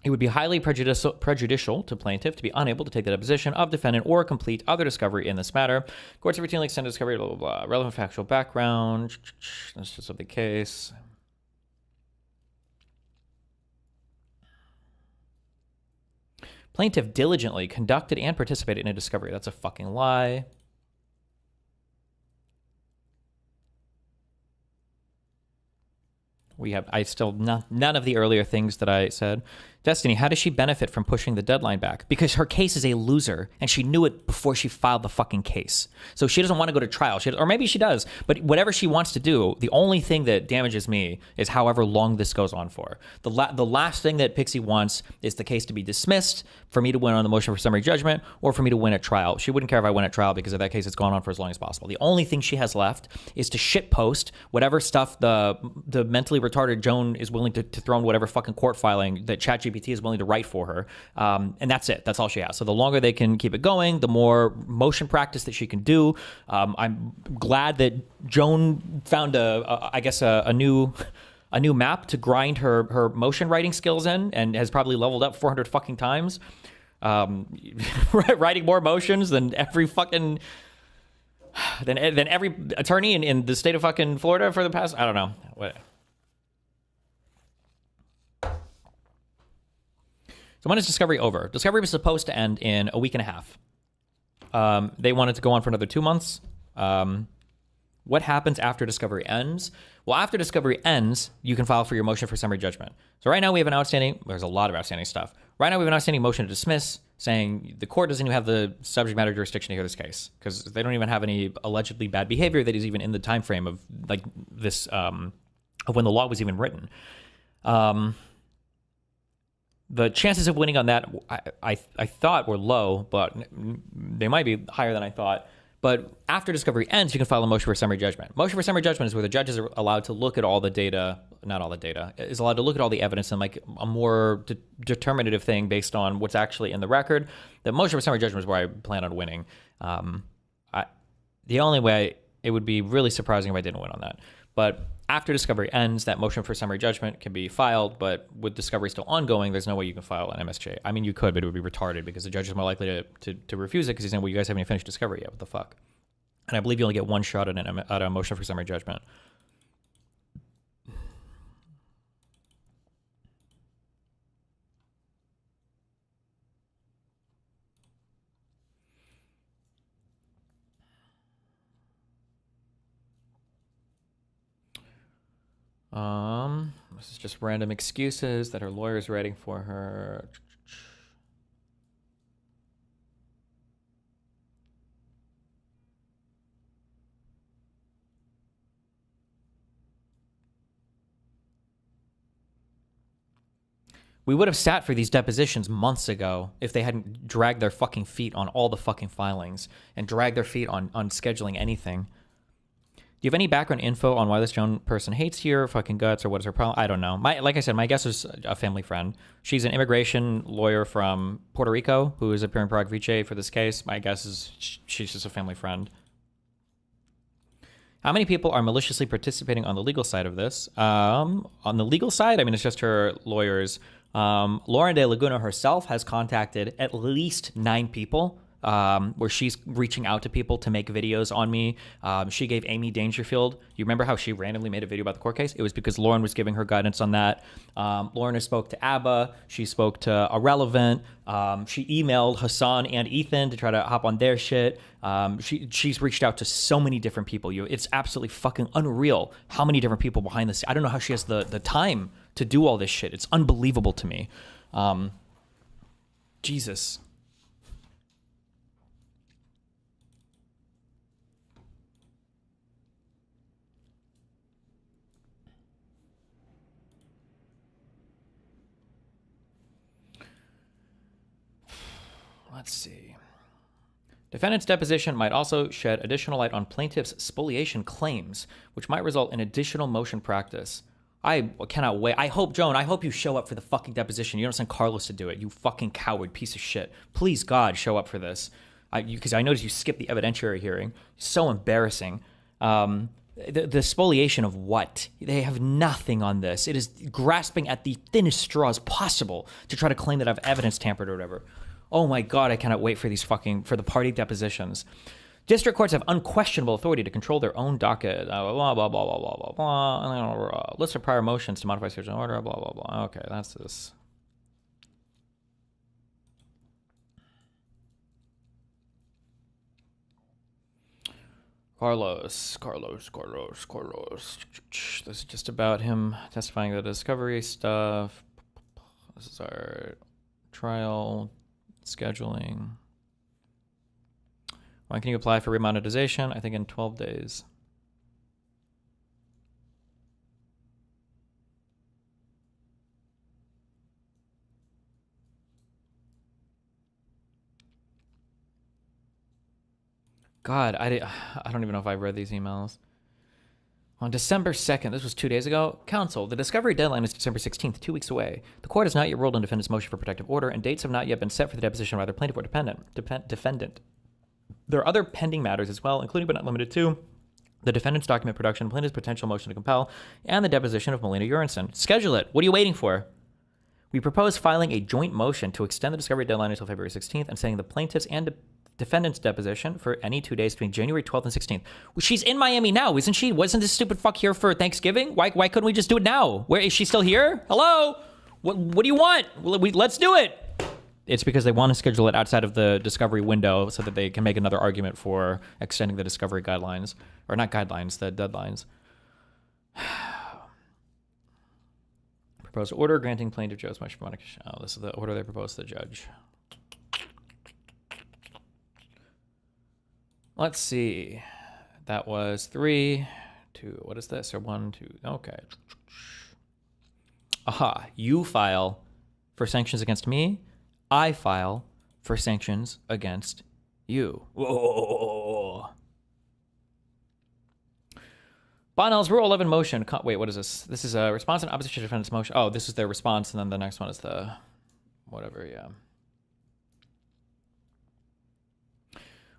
It would be highly prejudicial to plaintiff to be unable to take the deposition of defendant or complete other discovery in this matter. Courts have routinely extended discovery, blah, blah, blah. Relevant factual background. That's just of the case. Plaintiff diligently conducted and participated in a discovery. That's a fucking lie. I still, none of the earlier things that I said. Destiny, how does she benefit from pushing the deadline back? Because her case is a loser, and she knew it before she filed the fucking case. So she doesn't want to go to trial. Or maybe she does. But whatever she wants to do, the only thing that damages me is however long this goes on for. The last thing that Pxie wants is the case to be dismissed, for me to win on the motion for summary judgment, or for me to win at trial. She wouldn't care if I win at trial because in that case, it's gone on for as long as possible. The only thing she has left is to shitpost whatever stuff the mentally retarded Joan is willing to throw in whatever fucking court filing that ChatGPT is willing to write for her. And that's it. That's all she has. So the longer they can keep it going, the more motion practice that she can do. I'm glad that Joan found a new map to grind her motion writing skills in, and has probably leveled up 400 fucking times. Writing more motions than every fucking than every attorney in the state of fucking Florida for the past, I don't know. What? So when is Discovery over? Discovery was supposed to end in a week and a half. They wanted to go on for another 2 months. What happens after Discovery ends? Well, after Discovery ends, you can file for your motion for summary judgment. So right now we have an outstanding, there's a lot of outstanding stuff. Right now we have an outstanding motion to dismiss, saying the court doesn't even have the subject matter jurisdiction to hear this case, because they don't even have any allegedly bad behavior that is even in the time frame of like this, of when the law was even written. The chances of winning on that, I thought were low, but they might be higher than I thought. But after Discovery ends, you can file a motion for summary judgment. Motion for summary judgment is where the judges are allowed to look at all the data, not all the data, is allowed to look at all the evidence and like a more determinative thing based on what's actually in the record. The motion for summary judgment is where I plan on winning. The only way, it would be really surprising if I didn't win on that. But after Discovery ends, that motion for summary judgment can be filed, but with Discovery still ongoing, there's no way you can file an MSJ. I mean, you could, but it would be retarded because the judge is more likely to refuse it because he's saying, well, you guys haven't even finished Discovery yet. What the fuck? And I believe you only get one shot at a motion for summary judgment. This is just random excuses that her lawyer is writing for her. We would have sat for these depositions months ago if they hadn't dragged their fucking feet on all the fucking filings and dragged their feet on scheduling anything. Do you have any background info on why this Joan person hates here, fucking guts, or what is her problem? I don't know. Like I said, my guess is a family friend. She's an immigration lawyer from Puerto Rico who is appearing pro Pxie for this case. My guess is she's just a family friend. How many people are maliciously participating on the legal side of this? On the legal side, I mean, it's just her lawyers. Lauren de Laguna herself has contacted at least 9 people. Where she's reaching out to people to make videos on me. She gave Amy Dangerfield, you remember how she randomly made a video about the court case? It was because Lauren was giving her guidance on that. Lauren has spoke to Abba. She spoke to Irrelevant. She emailed Hasan and Ethan to try to hop on their shit. She's reached out to so many different people. It's absolutely fucking unreal how many different people behind this. I don't know how she has the time to do all this shit. It's unbelievable to me. Jesus. Let's see. Defendant's deposition might also shed additional light on plaintiff's spoliation claims, which might result in additional motion practice. I cannot wait. I hope, Joan, I hope you show up for the fucking deposition. You don't send Carlos to do it, you fucking coward piece of shit. Please, God, show up for this. Because I noticed you skipped the evidentiary hearing. So embarrassing. The spoliation of what? They have nothing on this. It is grasping at the thinnest straws possible to try to claim that I've evidence tampered or whatever. Oh my God, I cannot wait for for the party depositions. District courts have unquestionable authority to control their own docket. Blah, blah, blah, blah, blah, blah, blah. List of prior motions to modify certain order, blah, blah, blah. Okay, that's this. Carlos. This is just about him testifying the discovery stuff. This is our trial scheduling. When can you apply for remonetization? I think in 12 days. God, I don't even know if I read these emails. On December 2nd, this was 2 days ago, Counsel, the discovery deadline is December 16th, 2 weeks away. The court has not yet ruled on defendant's motion for protective order, and dates have not yet been set for the deposition of either plaintiff or defendant. There are other pending matters as well, including but not limited to the defendant's document production, plaintiff's potential motion to compel, and the deposition of Melina Urinson. Schedule it. What are you waiting for? We propose filing a joint motion to extend the discovery deadline until February 16th and setting the plaintiff's and defendant's deposition for any 2 days between January 12th and 16th. Well, she's in Miami now, isn't she? Wasn't this stupid fuck here for Thanksgiving? Why couldn't we just do it now? Where is she still here? Hello? What do you want? Let's do it. It's because they want to schedule it outside of the discovery window so that they can make another argument for extending the discovery guidelines. Or not guidelines, the deadlines. Proposed order granting plaintiff Joe's motion for modification. Oh, this is the order they proposed to the judge. Let's see. That was 3, 2. What is this? Or 1, 2. Okay. Aha. You file for sanctions against me. I file for sanctions against you. Whoa. Bonnell's Rule 11 motion. Wait, what is this? This is a response and opposition to defendant's motion. Oh, this is their response, and then the next one is the whatever, yeah.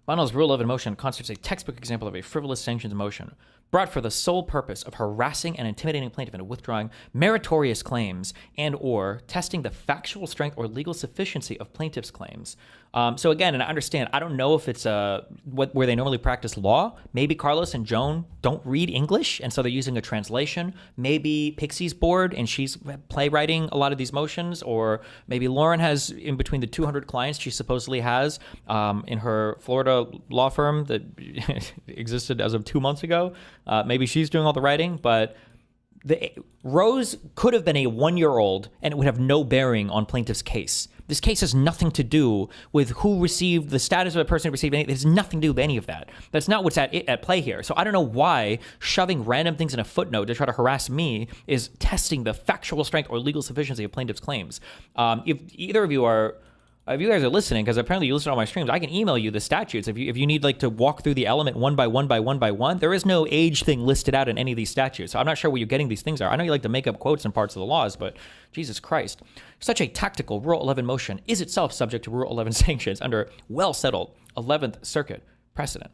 Bonnell's Rule 11 motion constitutes a textbook example of a frivolous sanctions motion brought for the sole purpose of harassing and intimidating plaintiff into withdrawing meritorious claims and or testing the factual strength or legal sufficiency of plaintiff's claims. So again, and I understand, I don't know if it's where they normally practice law. Maybe Carlos and Joan don't read English, and so they're using a translation. Maybe Pxie's bored and she's playwriting a lot of these motions, or maybe Lauren has, in between the 200 clients she supposedly has in her Florida law firm that existed as of 2 months ago, maybe she's doing all the writing, but Rose could have been a 1-year-old and it would have no bearing on plaintiff's case. This case has nothing to do with who received the status of a person who received anything. It has nothing to do with any of that. That's not what's at play here. So I don't know why shoving random things in a footnote to try to harass me is testing the factual strength or legal sufficiency of plaintiff's claims. If either of you are... If you guys are listening, because apparently you listen to all my streams, I can email you the statutes. If you need like to walk through the element one by one by one by one, there is no age thing listed out in any of these statutes. So I'm not sure where you're getting these things are. I know you like to make up quotes in parts of the laws, but Jesus Christ. Such a tactical Rule 11 motion is itself subject to Rule 11 sanctions under well-settled 11th Circuit precedent.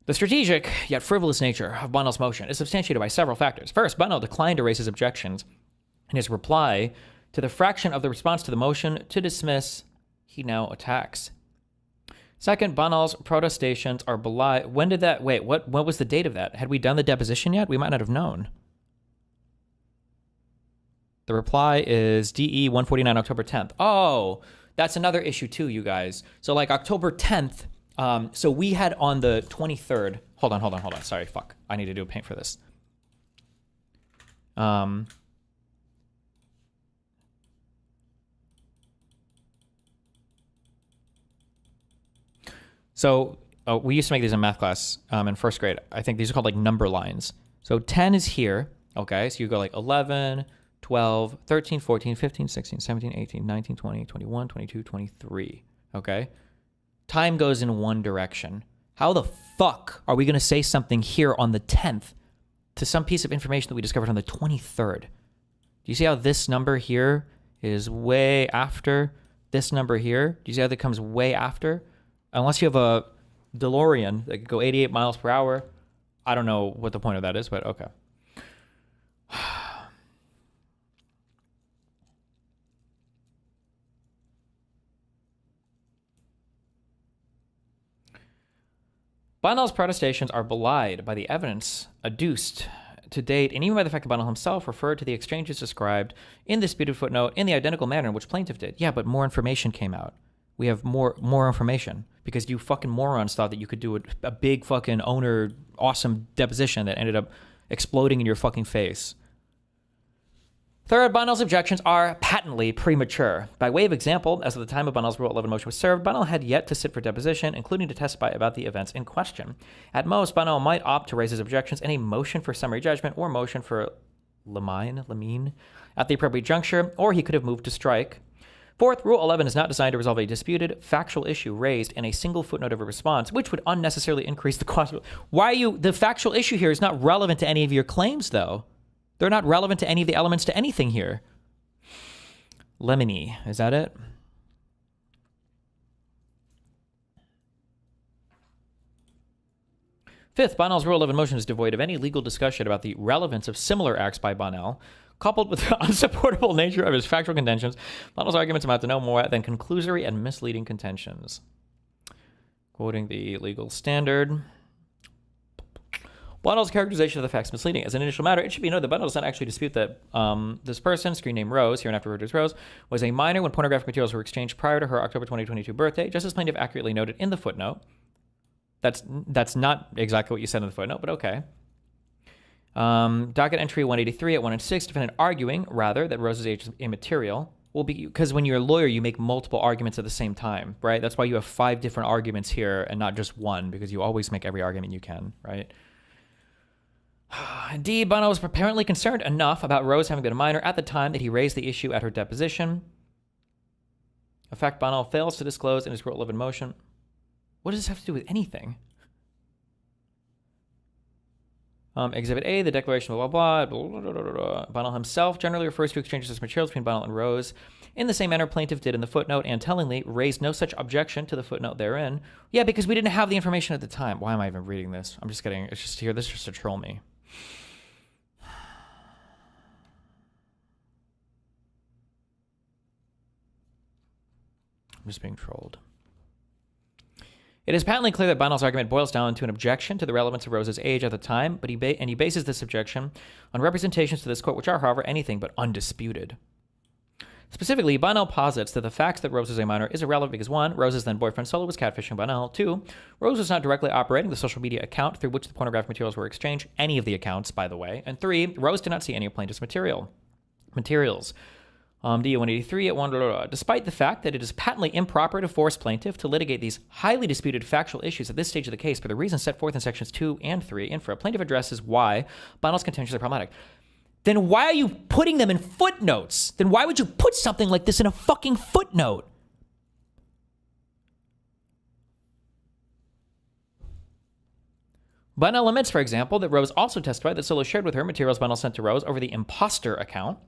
The strategic yet frivolous nature of Bonnell's motion is substantiated by several factors. First, Bonnell declined to raise his objections in his reply to the fraction of the response to the motion to dismiss he now attacks. Second, Bonnell's protestations are belied. When did that... Wait, what was the date of that? Had we done the deposition yet? We might not have known. The reply is DE 149, October 10th. Oh, that's another issue too, you guys. So like October 10th, so we had on the 23rd... Hold on. Sorry, fuck. I need to do a paint for this. So we used to make these in math class in first grade. I think these are called like number lines. So 10 is here, okay? So you go like 11, 12, 13, 14, 15, 16, 17, 18, 19, 20, 21, 22, 23, okay? Time goes in one direction. How the fuck are we going to say something here on the 10th to some piece of information that we discovered on the 23rd? Do you see how this number here is way after this number here? Do you see how that comes way after? Unless you have a DeLorean that could go 88 miles per hour. I don't know what the point of that is, but okay. Bonnell's protestations are belied by the evidence adduced to date, and even by the fact that Bonnell himself referred to the exchanges described in the disputed footnote in the identical manner in which plaintiff did. Yeah, but more information came out. We have more information because you fucking morons thought that you could do a big fucking owner awesome deposition that ended up exploding in your fucking face. Third, Bonnell's objections are patently premature. By way of example, as of the time of Bonnell's Rule 11 motion was served, Bonnell had yet to sit for deposition, including to testify about the events in question. At most, Bonnell might opt to raise his objections in a motion for summary judgment or motion for lemine at the appropriate juncture, or he could have moved to strike. Fourth, Rule 11 is not designed to resolve a disputed factual issue raised in a single footnote of a response, which would unnecessarily increase the cost. The factual issue here is not relevant to any of your claims, though. They're not relevant to any of the elements to anything here. Lemony, is that it? Fifth, Bonnell's Rule 11 motion is devoid of any legal discussion about the relevance of similar acts by Bonnell. Coupled with the unsupportable nature of his factual contentions, Bonnell's arguments amount to no more than conclusory and misleading contentions. Quoting the legal standard. Bonnell's characterization of the facts misleading. As an initial matter, it should be noted that Bonnell does not actually dispute that this person, screen name Rose, here and after referred to as Rose, was a minor when pornographic materials were exchanged prior to her October 2022 birthday, just as plaintiff accurately noted in the footnote. That's not exactly what you said in the footnote, but okay. Docket entry 183 at 1 and 6, defendant arguing, rather, that Rose's age is immaterial. Well, because when you're a lawyer, you make multiple arguments at the same time, right? That's why you have 5 different arguments here and not just one, because you always make every argument you can, right? D. Bonnell was apparently concerned enough about Rose having been a minor at the time that he raised the issue at her deposition. A fact Bonnell fails to disclose in his Rule 11 motion. What does this have to do with anything? Exhibit A, the declaration, blah, blah, blah, blah, blah, blah, blah. Bonnell himself generally refers to exchanges of materials between Bonnell and Rose in the same manner plaintiff did in the footnote, and tellingly raised no such objection to the footnote therein. Yeah, because we didn't have the information at the time. Why am I even reading this? I'm just kidding. It's just here. This is just to troll me. I'm just being trolled. It is patently clear that Bonnell's argument boils down to an objection to the relevance of Rose's age at the time, but he bases this objection on representations to this court which are, however, anything but undisputed. Specifically, Bonnell posits that the fact that Rose is a minor is irrelevant because 1, Rose's then boyfriend Solo was catfishing Bonnell. 2, Rose was not directly operating the social media account through which the pornographic materials were exchanged, any of the accounts, by the way. And 3, Rose did not see any of plaintiff's materials. D183 at 1, despite the fact that it is patently improper to force plaintiff to litigate these highly disputed factual issues at this stage of the case for the reasons set forth in sections 2 and 3, and for a plaintiff addresses why Bonnell's contentions are problematic. Then why are you putting them in footnotes? Then why would you put something like this in a fucking footnote? Bonnell admits, for example, that Rose also testified that Solo shared with her materials Bonnell sent to Rose over the imposter account.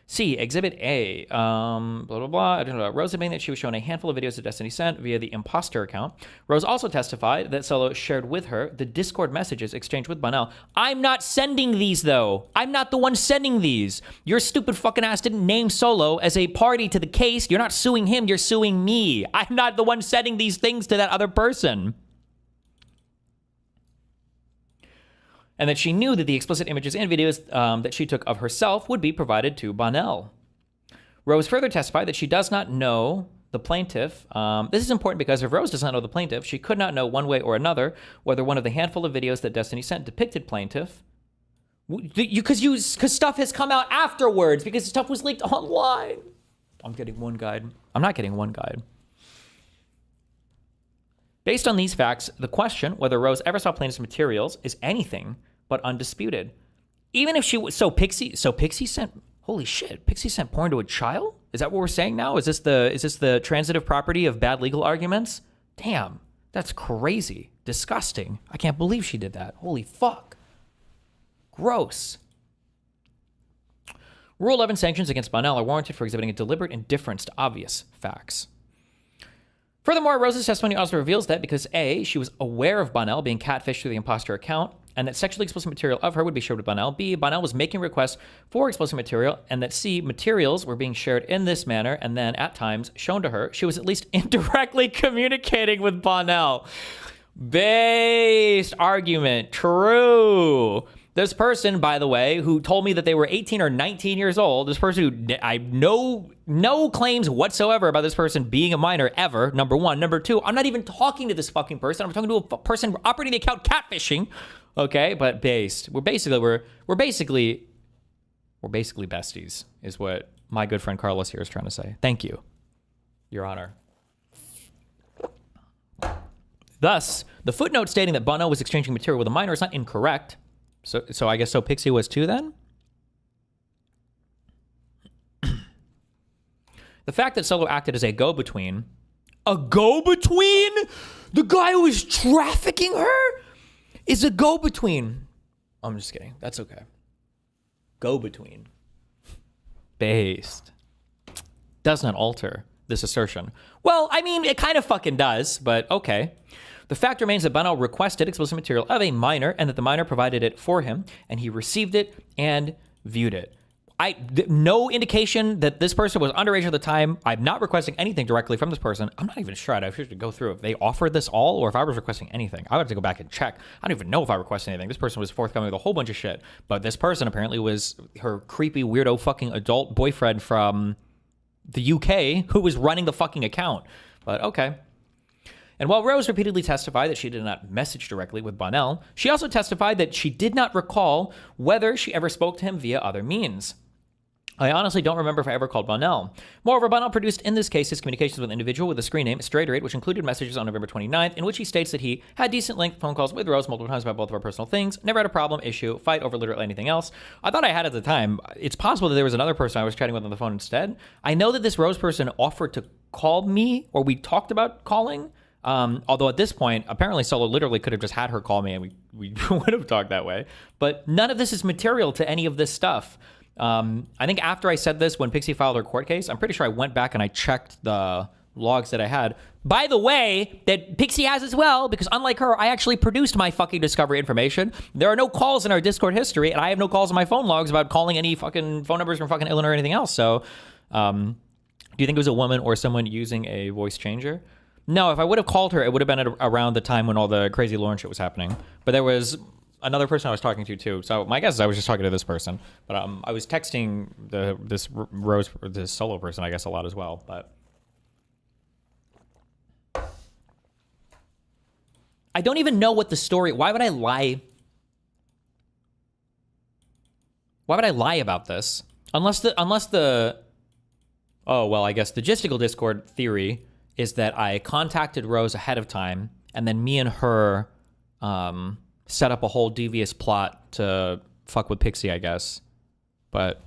C, Exhibit A, blah, blah, blah. I don't know. Rose admitting that she was shown a handful of videos that Destiny sent via the imposter account. Rose also testified that Solo shared with her the Discord messages exchanged with Bonnell. I'm not sending these, though. I'm not the one sending these. Your stupid fucking ass didn't name Solo as a party to the case. You're not suing him. You're suing me. I'm not the one sending these things to that other person. And that she knew that the explicit images and videos that she took of herself would be provided to Bonnell. Rose further testified that she does not know the plaintiff. This is important because if Rose does not know the plaintiff, she could not know one way or another whether one of the handful of videos that Destiny sent depicted plaintiff. Because stuff has come out afterwards, because stuff was leaked online. I'm getting one guide. I'm not getting one guide. Based on these facts, the question whether Rose ever saw plaintiff's materials is anything but undisputed. Even if she was Pxie sent, holy shit, Pxie sent porn to a child? Is that what we're saying now? Is this the transitive property of bad legal arguments? Damn, that's crazy, disgusting. I can't believe she did that. Holy fuck. Gross. Rule 11 sanctions against Bonnell are warranted for exhibiting a deliberate indifference to obvious facts. Furthermore, Rose's testimony also reveals that because A, she was aware of Bonnell being catfished through the imposter account, and that sexually explicit material of her would be shared with Bonnell. B, Bonnell was making requests for explicit material, and that C, materials were being shared in this manner, and then, at times, shown to her. She was at least indirectly communicating with Bonnell. Based argument. True. This person, by the way, who told me that they were 18 or 19 years old, this person who I know no claims whatsoever about this person being a minor ever, number one. Number two, I'm not even talking to this fucking person. I'm talking to a person operating the account catfishing. Okay, but based. We're basically We're basically besties, is what my good friend Carlos here is trying to say. Thank you, Your Honor. Thus, the footnote stating that Bono was exchanging material with a minor is not incorrect. So I guess Pxie was too then? The fact that Solo acted as a go-between. A go-between? The guy who was trafficking her is a go-between. I'm just kidding. That's okay. Go-between. Based. Does not alter this assertion. Well, I mean, it kind of fucking does, but okay. The fact remains that Bono requested explicit material of a minor and that the minor provided it for him, and he received it and viewed it. No indication that this person was underage at the time. I'm not requesting anything directly from this person. I'm not even sure. I'd have to go through if they offered this all or if I was requesting anything. I would have to go back and check. I don't even know if I requested anything. This person was forthcoming with a whole bunch of shit. But this person apparently was her creepy, weirdo fucking adult boyfriend from the UK who was running the fucking account. But okay. And while Rose repeatedly testified that she did not message directly with Bonnell, she also testified that she did not recall whether she ever spoke to him via other means. I honestly don't remember if I ever called Bonnell. Moreover, Bonnell produced in this case his communications with an individual with a screen name, Straighterate, which included messages on November 29th, in which he states that he had decent length phone calls with Rose multiple times about both of our personal things, never had a problem, issue, fight over literally anything else. I thought I had at the time. It's possible that there was another person I was chatting with on the phone instead. I know that this Rose person offered to call me, or we talked about calling. Although at this point, apparently Solo literally could have just had her call me and we would have talked that way. But none of this is material to any of this stuff. I think after I said this, when Pxie filed her court case, I'm pretty sure I went back and I checked the logs that I had. By the way, that Pxie has as well, because unlike her, I actually produced my fucking discovery information. There are no calls in our Discord history, and I have no calls in my phone logs about calling any fucking phone numbers from fucking Illinois or anything else. So, do you think it was a woman or someone using a voice changer? No, if I would have called her, it would have been around the time when all the crazy Lauren shit was happening. But there was another person I was talking to too. So my guess is I was just talking to this person. But I was texting this Solo person, I guess, a lot as well. But I don't even know what the story. Why would I lie? Why would I lie about this? Unless the oh well, I guess the logistical Discord theory is that I contacted Rose ahead of time, and then me and her set up a whole devious plot to fuck with Pxie, I guess. But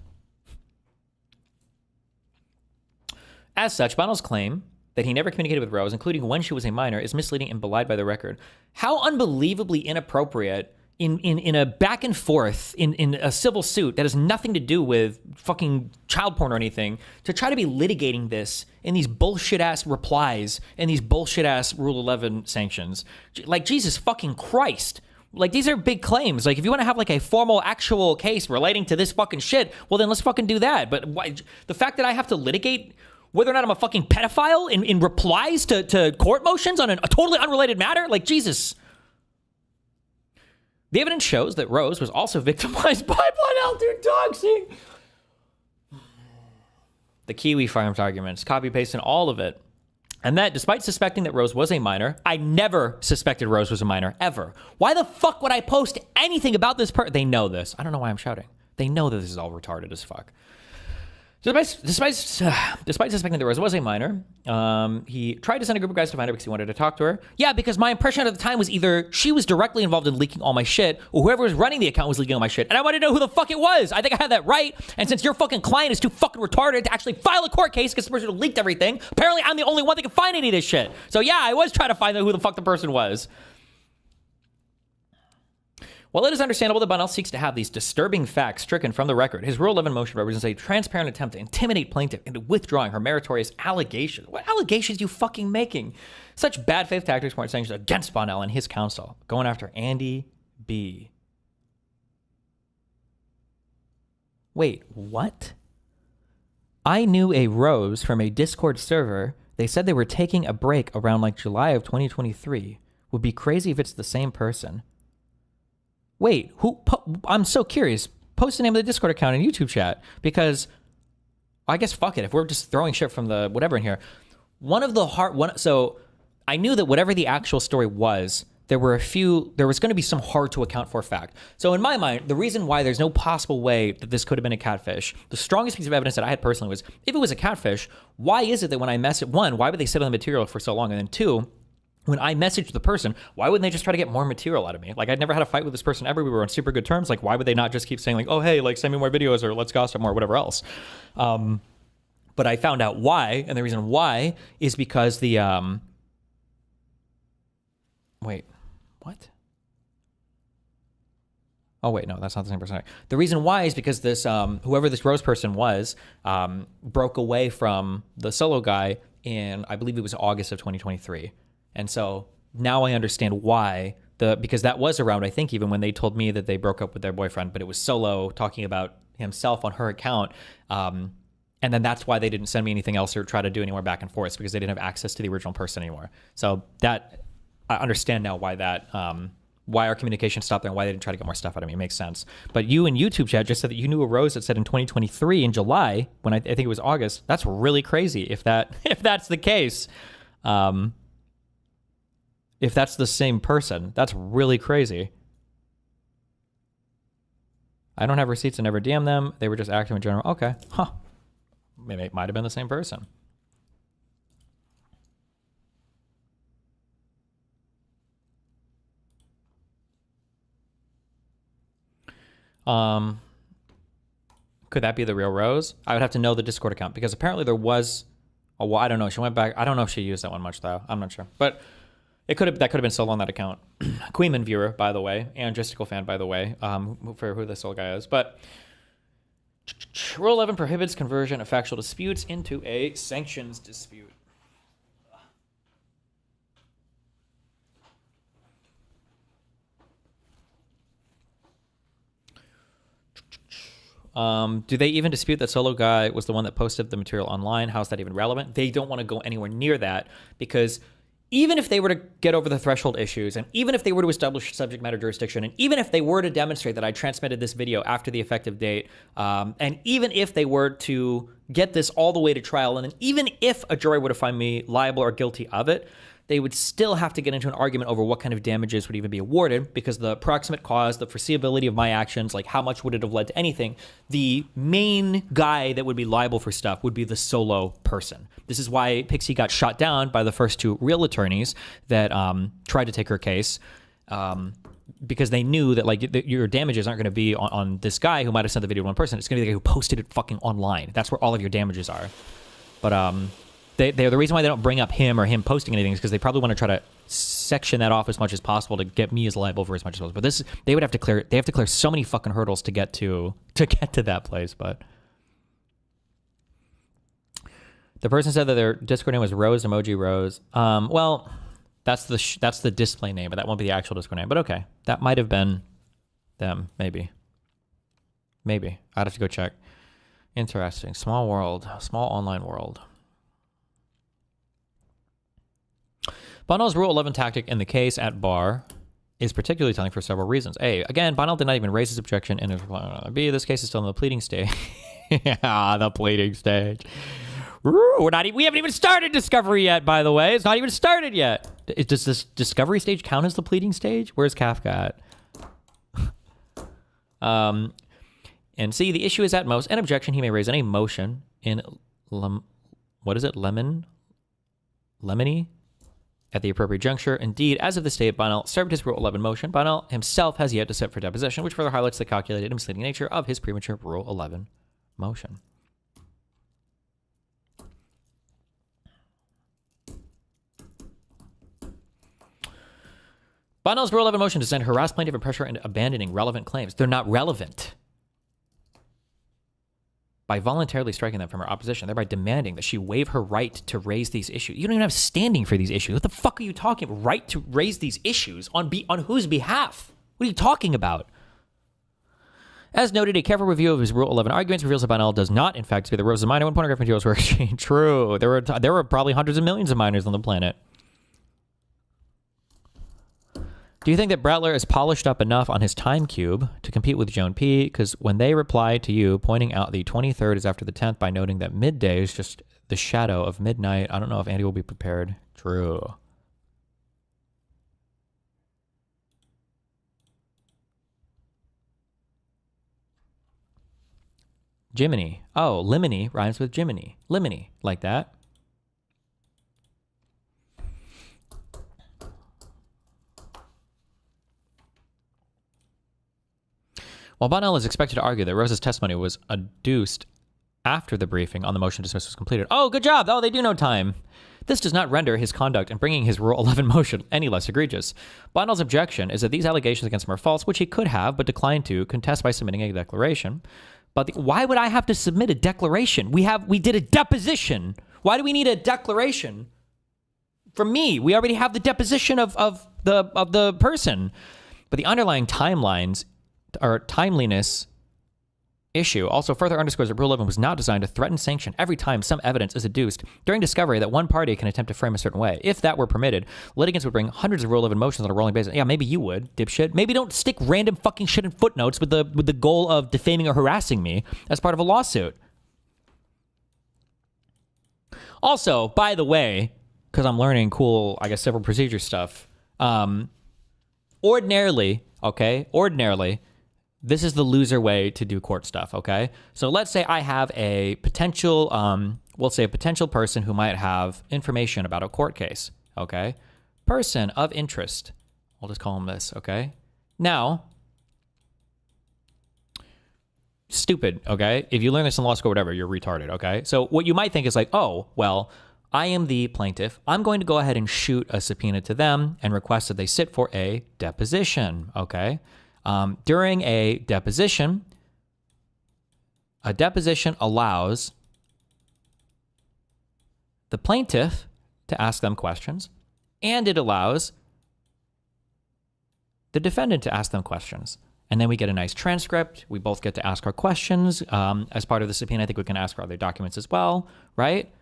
as such, Bono's claim that he never communicated with Rose, including when she was a minor, is misleading and belied by the record. How unbelievably inappropriate in a back and forth in a civil suit that has nothing to do with fucking child porn or anything to try to be litigating this in these bullshit ass replies and these bullshit ass Rule 11 sanctions. Like, Jesus fucking Christ. Like, these are big claims. Like, if you want to have like a formal actual case relating to this fucking shit, well then let's fucking do that. But why, the fact that I have to litigate whether or not I'm a fucking pedophile in replies to court motions on a totally unrelated matter, like, Jesus. The evidence shows that Rose was also victimized by Bonnell through doxing. The Kiwi Farms arguments, copy-pasting all of it. And that, despite suspecting that Rose was a minor, I never suspected Rose was a minor, ever. Why the fuck would I post anything about this person? They know this. I don't know why I'm shouting. They know that this is all retarded as fuck. Despite suspecting that Rose was a minor, he tried to send a group of guys to find her because he wanted to talk to her. Yeah, because my impression at the time was either she was directly involved in leaking all my shit, or whoever was running the account was leaking all my shit. And I wanted to know who the fuck it was. I think I had that right. And since your fucking client is too fucking retarded to actually file a court case because the person who leaked everything, apparently I'm the only one that can find any of this shit. So yeah, I was trying to find out who the fuck the person was. While it is understandable that Bonnell seeks to have these disturbing facts stricken from the record, his Rule 11 motion represents a transparent attempt to intimidate plaintiff into withdrawing her meritorious allegations. What allegations you fucking making? Such bad faith tactics warrant sanctions against Bonnell and his counsel, going after Andy B. Wait, what? I knew a Rose from a Discord server. They said they were taking a break around like July of 2023. Would be crazy if it's the same person. Wait, I'm so curious. Post the name of the Discord account in YouTube chat, because I guess fuck it. If we're just throwing shit from the whatever in here, so I knew that whatever the actual story was, there was going to be some hard to account for fact. So in my mind, the reason why there's no possible way that this could have been a catfish, the strongest piece of evidence that I had personally was, if it was a catfish, why is it that when I message, one, why would they sit on the material for so long? And then two, when I messaged the person, why wouldn't they just try to get more material out of me? Like, I'd never had a fight with this person ever. We were on super good terms. Like, why would they not just keep saying like, oh, hey, like send me more videos or let's gossip more, or whatever else. But I found out why, and the reason why is because the, wait, what? Oh, wait, no, that's not the same person. The reason why is because this, whoever this Rose person was, broke away from the solo guy in, I believe it was August of 2023. And so now I understand why, because that was around, I think, even when they told me that they broke up with their boyfriend, but it was Solo talking about himself on her account. And then that's why they didn't send me anything else or try to do any more back and forth, because they didn't have access to the original person anymore. So that, I understand now why that, why our communication stopped there and why they didn't try to get more stuff out of me. It makes sense. But you in YouTube chat just said that you knew a Rose that said in 2023 in July, when I think it was August. That's really crazy if that's the case. If that's the same person, that's really crazy. I don't have receipts and never DM them. They were just active in general. Okay. Huh. Maybe it might have been the same person. Could that be the real Rose? I would have to know the Discord account, because apparently there was, oh, well, I don't know. She went back. I don't know if she used that one much though. I'm not sure, but that could have been Solo on that account. Queenman viewer, by the way, and Justical fan, by the way, for who this old guy is. But Rule 11 prohibits conversion of factual disputes into a sanctions dispute. Do they even dispute that Solo guy was the one that posted the material online? How is that even relevant? They don't want to go anywhere near that, because even if they were to get over the threshold issues, and even if they were to establish subject matter jurisdiction, and even if they were to demonstrate that I transmitted this video after the effective date, and even if they were to get this all the way to trial, and then even if a jury were to find me liable or guilty of it, they would still have to get into an argument over what kind of damages would even be awarded, because the proximate cause, the foreseeability of my actions, like how much would it have led to anything, the main guy that would be liable for stuff would be the Solo person. This is why Pxie got shot down by the first two real attorneys that tried to take her case, because they knew that like your damages aren't going to be on this guy who might have sent the video to one person. It's going to be the guy who posted it fucking online. That's where all of your damages are. But the reason why they don't bring up him or him posting anything is because they probably want to try to section that off as much as possible to get me as liable for as much as possible. But they have to clear so many fucking hurdles to get to that place. But the person said that their Discord name was Rose Emoji Rose. Well, that's the display name, but that won't be the actual Discord name. But okay, that might have been them. Maybe I'd have to go check. Interesting. Small world, small online world. Bonnell's Rule 11 tactic in the case at bar is particularly telling for several reasons. A, again, Bonnell did not even raise his objection in his reply. B, this case is still in the pleading stage. Yeah, the pleading stage. We haven't even started discovery yet, by the way. It's not even started yet. Does this discovery stage count as the pleading stage? Where's Kafka at? And C, the issue is at most an objection he may raise in a motion in lemony? At the appropriate juncture. Indeed, as of this date, Bonnell served his Rule 11 motion. Bonnell himself has yet to sit for deposition, which further highlights the calculated and misleading nature of his premature Rule 11 motion. Bonnell's Rule 11 motion to send harass plaintiff and pressure into abandoning relevant claims. They're not relevant. By voluntarily striking them from her opposition, thereby demanding that she waive her right to raise these issues. You don't even have standing for these issues. What the fuck are you talking about? Right to raise these issues on whose behalf? What are you talking about? As noted, a careful review of his Rule 11 arguments reveals that Bonnell does not, in fact, be the Rose of minor when pornographic materials were exchanged. True. There were probably hundreds of millions of minors on the planet. Do you think that Bratler is polished up enough on his time cube to compete with Joan P? Because when they reply to you pointing out the 23rd is after the 10th by noting that midday is just the shadow of midnight, I don't know if Andy will be prepared. True. Jiminy. Oh, liminy rhymes with Jiminy. Liminy, like that. While Bonnell is expected to argue that Rose's testimony was adduced after the briefing on the motion to dismiss was completed. Oh, good job. Oh, they do know time. This does not render his conduct in bringing his Rule 11 motion any less egregious. Bonnell's objection is that these allegations against him are false, which he could have, but declined to contest by submitting a declaration. But why would I have to submit a declaration? We did a deposition. Why do we need a declaration? From me, we already have the deposition of the person. But the underlying timelines or timeliness issue also further underscores that Rule 11 was not designed to threaten sanction every time some evidence is adduced during discovery that one party can attempt to frame a certain way. If that were permitted, litigants would bring hundreds of Rule 11 motions on a rolling basis. Yeah, maybe you would, dipshit. Maybe don't stick random fucking shit in footnotes with the goal of defaming or harassing me as part of a lawsuit. Also, by the way, because I'm learning cool, I guess, civil procedure stuff, ordinarily, this is the loser way to do court stuff, okay? So let's say I have a potential, we'll say a potential person who might have information about a court case, okay? Person of interest. I'll just call him this, okay? Now, stupid, okay? If you learn this in law school or whatever, you're retarded, okay? So what you might think is like, oh, well, I am the plaintiff. I'm going to go ahead and shoot a subpoena to them and request that they sit for a deposition, okay? During a deposition allows the plaintiff to ask them questions, and it allows the defendant to ask them questions. And then we get a nice transcript. We both get to ask our questions. As part of the subpoena, I think we can ask for other documents as well, right?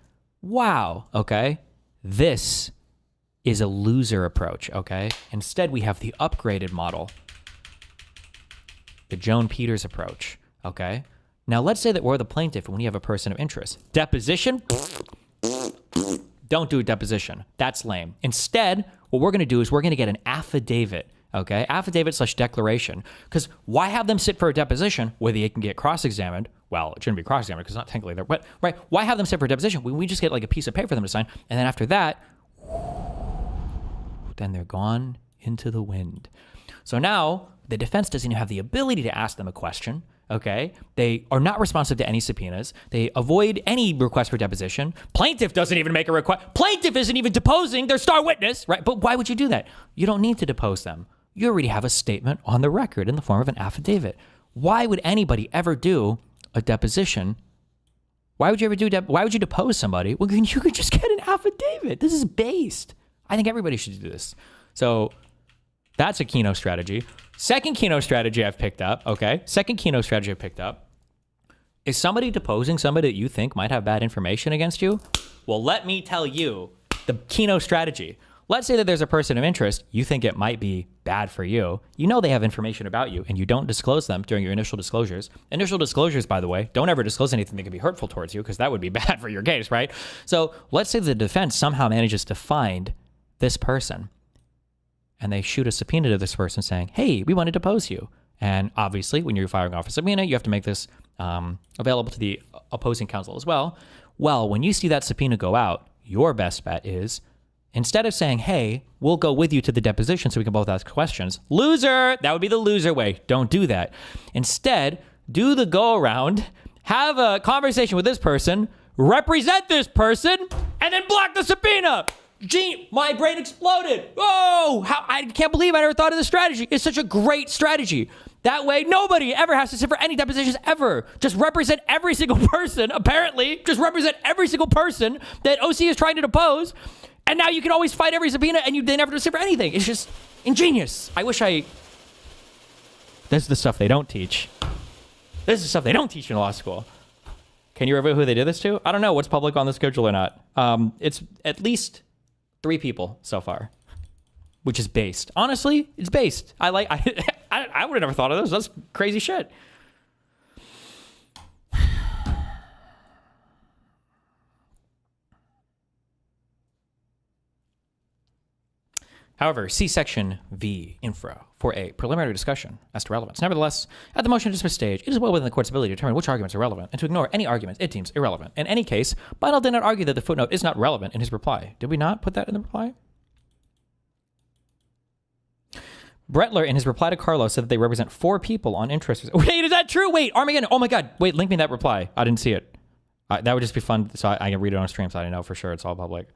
Wow, okay? This is a loser approach, okay? Instead, we have the upgraded model. The Joan Peters approach, okay? Now, let's say that we're the plaintiff and we have a person of interest. Deposition? Don't do a deposition. That's lame. Instead, what we're going to do is we're going to get an affidavit, okay? Affidavit/declaration. Because why have them sit for a deposition where they can get cross-examined? Well, it shouldn't be cross-examined because it's not technically there, but, right? Why have them sit for a deposition? We just get like a piece of paper for them to sign, and then after that, then they're gone into the wind. So now, the defense doesn't even have the ability to ask them a question, okay? They are not responsive to any subpoenas. They avoid any request for deposition. Plaintiff doesn't even make a request. Plaintiff isn't even deposing their star witness, right? But why would you do that? You don't need to depose them. You already have a statement on the record in the form of an affidavit. Why would anybody ever do a deposition? Why would you ever why would you depose somebody? Well, you could just get an affidavit. This is based. I think everybody should do this. So that's a Keno strategy. Second Keno strategy I've picked up, okay? Is somebody deposing somebody that you think might have bad information against you? Well, let me tell you the Keno strategy. Let's say that there's a person of interest. You think it might be bad for you. You know they have information about you, and you don't disclose them during your initial disclosures. Initial disclosures, by the way, don't ever disclose anything that could be hurtful towards you, because that would be bad for your case, right? So let's say the defense somehow manages to find this person, and they shoot a subpoena to this person saying, hey, we want to depose you. And obviously, when you're firing off a subpoena, you have to make this available to the opposing counsel as well. Well, when you see that subpoena go out, your best bet is, instead of saying, hey, we'll go with you to the deposition so we can both ask questions, loser, that would be the loser way. Don't do that. Instead, do the go around, have a conversation with this person, represent this person, and then block the subpoena. Gee, my brain exploded. Oh, I can't believe I never thought of this strategy. It's such a great strategy. That way, nobody ever has to sit for any depositions ever. Just represent every single person, apparently. Just represent every single person that OC is trying to depose. And now you can always fight every subpoena and they never have to sit for anything. It's just ingenious. This is the stuff they don't teach. This is the stuff they don't teach in law school. Can you reveal who they did this to? I don't know what's public on the schedule or not. It's at least 3 people so far, which is based. Honestly, it's based. I would have never thought of this. That's crazy shit. However, see section V, infra, for a preliminary discussion as to relevance. Nevertheless, at the motion to dismiss stage, it is well within the court's ability to determine which arguments are relevant and to ignore any arguments it deems irrelevant. In any case, Bynel did not argue that the footnote is not relevant in his reply. Did we not put that in the reply? Brettler, in his reply to Carlos, said that they represent 4 people on interest. Wait, is that true? Wait, Armageddon. Oh my God. Wait, link me that reply. I didn't see it. That would just be fun. So I can read it on stream so I know for sure it's all public.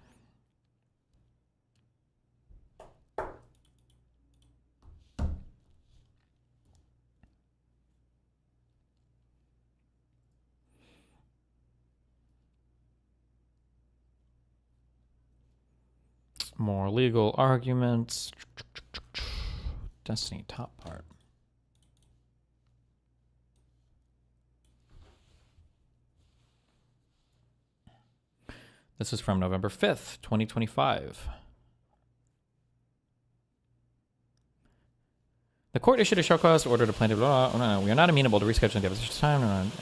More legal arguments. Destiny top part. This is from November 5th, 2025. The court issued a show cause order to plaintiff. We are not amenable to rescheduling deposition time.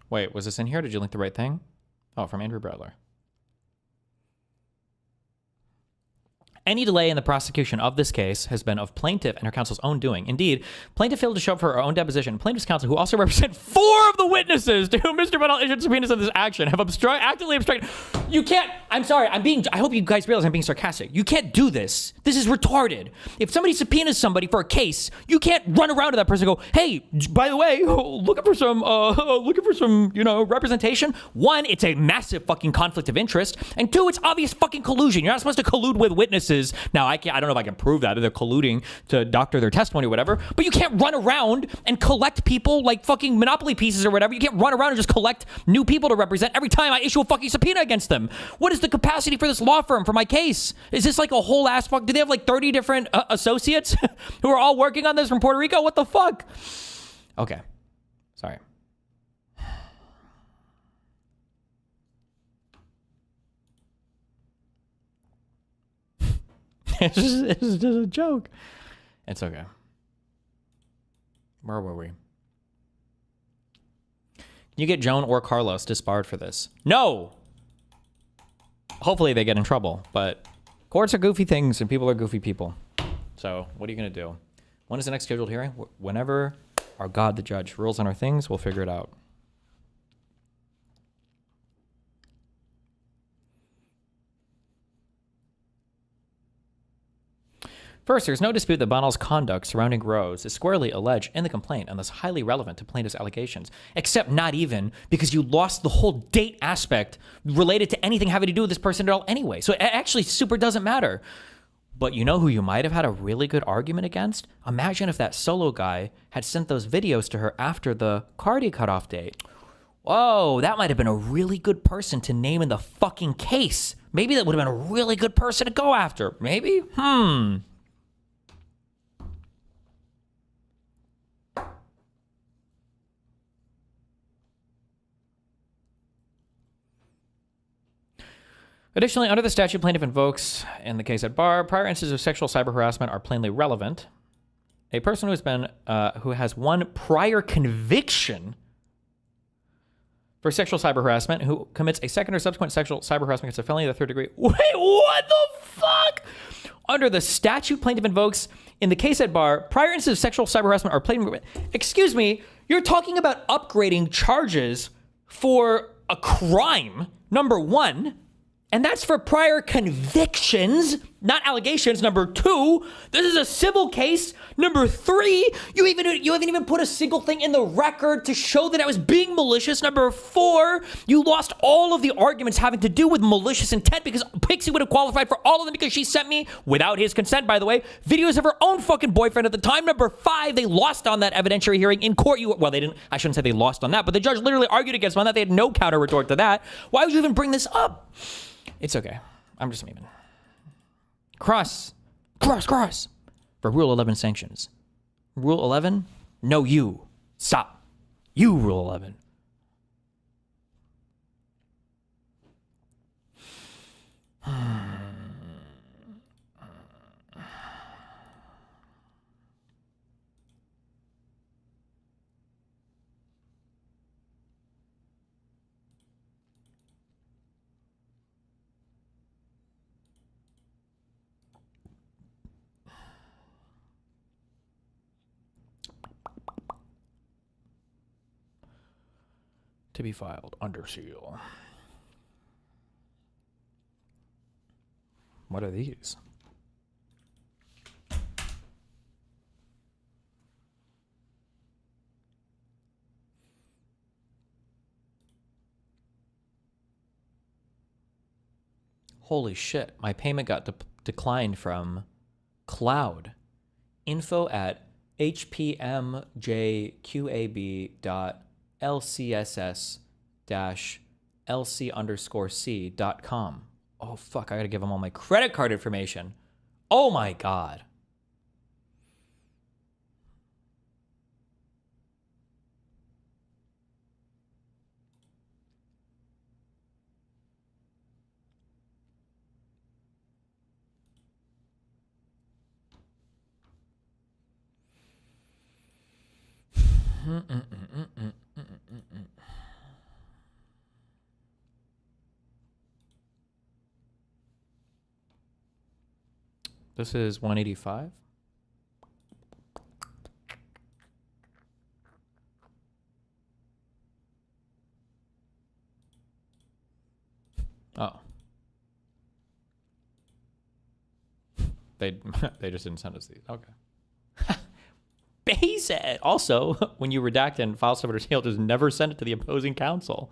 Wait, was this in here? Did you link the right thing? Oh, from Andrew Brettler. Any delay in the prosecution of this case has been of plaintiff and her counsel's own doing. Indeed, plaintiff failed to show up for her own deposition. Plaintiff's counsel, who also represent 4 of the witnesses to whom Mr. Bynel issued subpoenas of this action, have actively obstructed. You can't. I'm sorry. I hope you guys realize I'm being sarcastic. You can't do this. This is retarded. If somebody subpoenas somebody for a case, you can't run around to that person and go, "Hey, by the way, looking for some, representation." 1, it's a massive fucking conflict of interest, and 2, it's obvious fucking collusion. You're not supposed to collude with witnesses. Now, I don't know if I can prove that they're colluding to doctor their testimony or whatever, but you can't run around and collect people like fucking Monopoly pieces or whatever. You can't run around and just collect new people to represent every time I issue a fucking subpoena against them. What is the capacity for this law firm for my case? Is this like a whole ass fuck? Do they have like 30 different associates who are all working on this from Puerto Rico? What the fuck? Okay. Sorry. It's just a joke. It's okay. Where were we? Can you get Joan or Carlos disbarred for this? No! Hopefully they get in trouble, but courts are goofy things and people are goofy people. So what are you going to do? When is the next scheduled hearing? Whenever our God, the judge, rules on our things, we'll figure it out. First, there's no dispute that Bynel's conduct surrounding Rose is squarely alleged in the complaint and thus highly relevant to plaintiff's allegations, except not even because you lost the whole date aspect related to anything having to do with this person at all anyway. So it actually super doesn't matter. But you know who you might have had a really good argument against? Imagine if that solo guy had sent those videos to her after the Cardi cutoff date. Whoa, that might have been a really good person to name in the fucking case. Maybe that would have been a really good person to go after. Maybe? Additionally, under the statute plaintiff invokes in the case at bar, prior instances of sexual cyber harassment are plainly relevant. A person who has one prior conviction for sexual cyber harassment, who commits a second or subsequent sexual cyber harassment against a felony of the 3rd degree. Wait, what the fuck? Under the statute plaintiff invokes in the case at bar, prior instances of sexual cyber harassment are plainly. Excuse me, you're talking about upgrading charges for a crime, number 1. And that's for prior convictions, not allegations. Number 2, this is a civil case. Number 3, you haven't even put a single thing in the record to show that I was being malicious. Number 4, you lost all of the arguments having to do with malicious intent because Pxie would have qualified for all of them because she sent me, without his consent, by the way, videos of her own fucking boyfriend at the time. Number 5, they lost on that evidentiary hearing in court. Well, they didn't. I shouldn't say they lost on that, but the judge literally argued against them on that. They had no counter retort to that. Why would you even bring this up? It's okay. I'm just memeing. Cross. For Rule 11 sanctions. Rule 11? No, you. Stop. You, Rule 11. to be filed under seal. What are these? Holy shit, my payment got declined from Cloud. Info at hpmjqab.lcss-lc_c.com. Oh, fuck, I gotta give them all my credit card information. Oh my God. This is 185. Oh. They just didn't send us these. Okay. He said, also, when you redact and file stuff under seal, just never send it to the opposing counsel.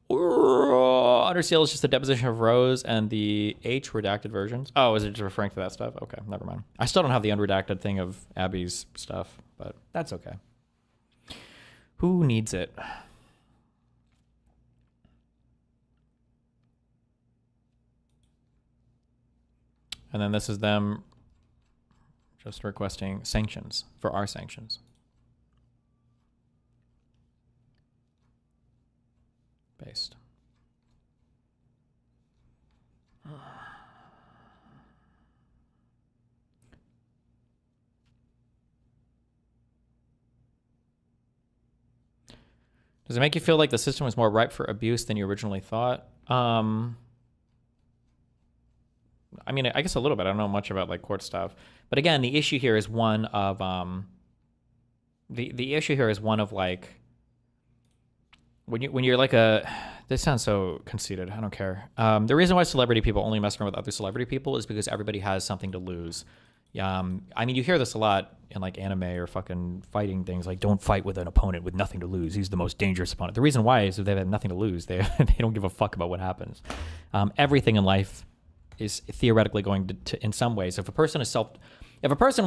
Under seal is just the deposition of Rose and the H redacted versions. Oh, is it just referring to that stuff? Okay, never mind. I still don't have the unredacted thing of Abby's stuff, but that's okay. Who needs it? And then this is them just requesting sanctions for our sanctions. Based. Does it make you feel like the system was more ripe for abuse than you originally thought? I mean, I guess a little bit. I don't know much about like court stuff, but again, the issue here is one of the issue here is one of like when you're like a, this sounds so conceited. I don't care. The reason why celebrity people only mess around with other celebrity people is because everybody has something to lose. I mean, you hear this a lot in like anime or fucking fighting things, like don't fight with an opponent with nothing to lose. He's the most dangerous opponent. The reason why is if they have nothing to lose, they don't give a fuck about what happens. Everything in life is theoretically going to in some ways. If a person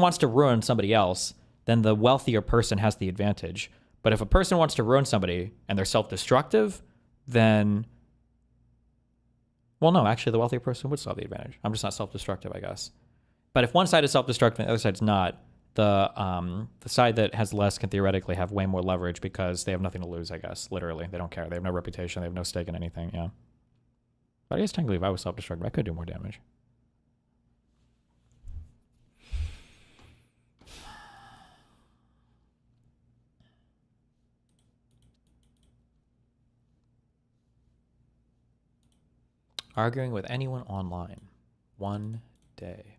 wants to ruin somebody else, then the wealthier person has the advantage. But if a person wants to ruin somebody and they're self-destructive, then, well, no, actually the wealthier person would still have the advantage. I'm just not self-destructive, I guess. But if one side is self-destructive and the other side's not, the side that has less can theoretically have way more leverage because they have nothing to lose, I guess, literally. They don't care. They have no reputation. They have no stake in anything, yeah. But I guess technically if I was self-destructive, I could do more damage. Arguing with anyone online. One day.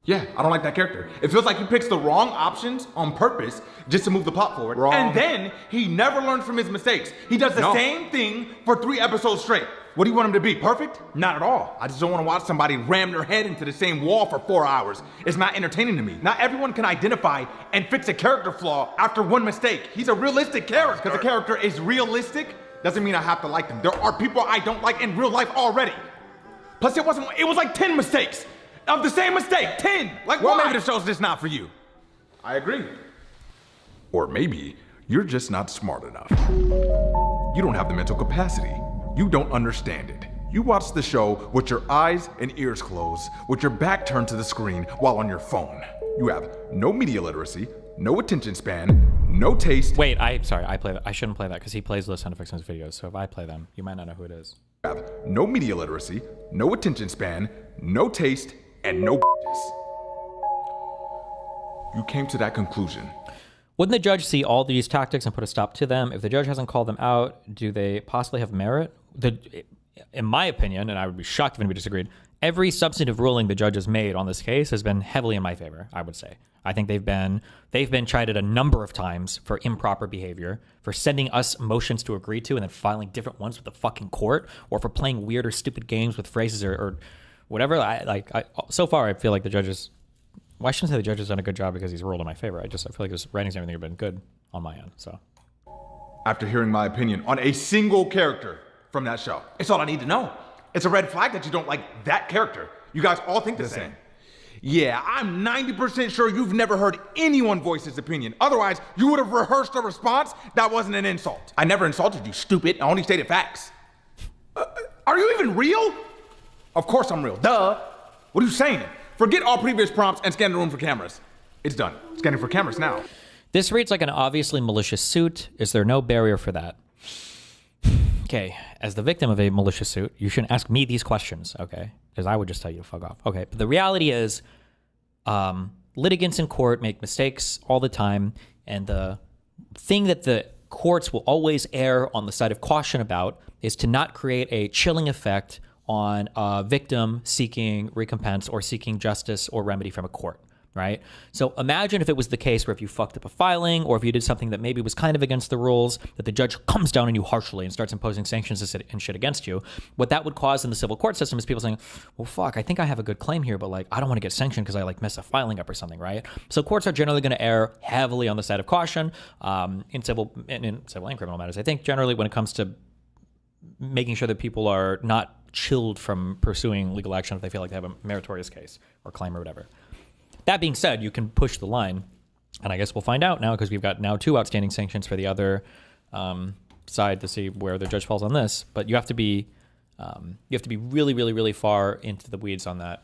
Yeah, I don't like that character. It feels like he picks the wrong options on purpose just to move the plot forward. Wrong. And then he never learns from his mistakes. He does the same thing for 3 episodes straight. What do you want him to be? Perfect? Not at all. I just don't want to watch somebody ram their head into the same wall for 4 hours. It's not entertaining to me. Not everyone can identify and fix a character flaw after one mistake. He's a realistic character. Because a character is realistic doesn't mean I have to like them. There are people I don't like in real life already. Plus it was like 10 mistakes. Of the same mistake, 10. Like, well, maybe the show's just not for you. I agree. Or maybe you're just not smart enough. You don't have the mental capacity. You don't understand it. You watch the show with your eyes and ears closed, with your back turned to the screen while on your phone. You have no media literacy, no attention span, no taste. Wait, sorry, I play that. I shouldn't play that because he plays those sound effects in his videos. So if I play them, you might not know who it is. You have no media literacy, no attention span, no taste, and no bitches. You came to that conclusion. Wouldn't the judge see all these tactics and put a stop to them? If the judge hasn't called them out, do they possibly have merit? in my opinion, and I would be shocked if anybody disagreed, every substantive ruling the judges made on this case has been heavily in my favor, I would say. I think they've been chided a number of times for improper behavior, for sending us motions to agree to and then filing different ones with the fucking court, or for playing weird or stupid games with phrases or whatever. So far, I feel like the judges, well, I shouldn't say the judge has done a good job because he's ruled in my favor. I feel like his writings and everything have been good on my end, so. After hearing my opinion on a single character from that show, it's all I need to know. It's a red flag that you don't like that character. You guys all think the same. Yeah, I'm 90% sure you've never heard anyone voice his opinion. Otherwise, you would have rehearsed a response that wasn't an insult. I never insulted you, stupid. I only stated facts. Are you even real? Of course I'm real. Duh. What are you saying? Forget all previous prompts and scan the room for cameras. It's done. Scanning for cameras now. This reads like an obviously malicious suit. Is there no barrier for that? Okay, as the victim of a malicious suit, you shouldn't ask me these questions, okay? Because I would just tell you to fuck off. Okay, but the reality is litigants in court make mistakes all the time, and the thing that the courts will always err on the side of caution about is to not create a chilling effect on a victim seeking recompense or seeking justice or remedy from a court. Right? So imagine if it was the case where if you fucked up a filing or if you did something that maybe was kind of against the rules, that the judge comes down on you harshly and starts imposing sanctions and shit against you. What that would cause in the civil court system is people saying, well, fuck, I think I have a good claim here, but like, I don't want to get sanctioned because I like mess a filing up or something, right? So courts are generally going to err heavily on the side of caution in civil and criminal matters. I think generally when it comes to making sure that people are not chilled from pursuing legal action if they feel like they have a meritorious case or claim or whatever. That being said, you can push the line, and I guess we'll find out now because we've got now 2 outstanding sanctions for the other side to see where the judge falls on this. But you have to be really, really, really far into the weeds on that.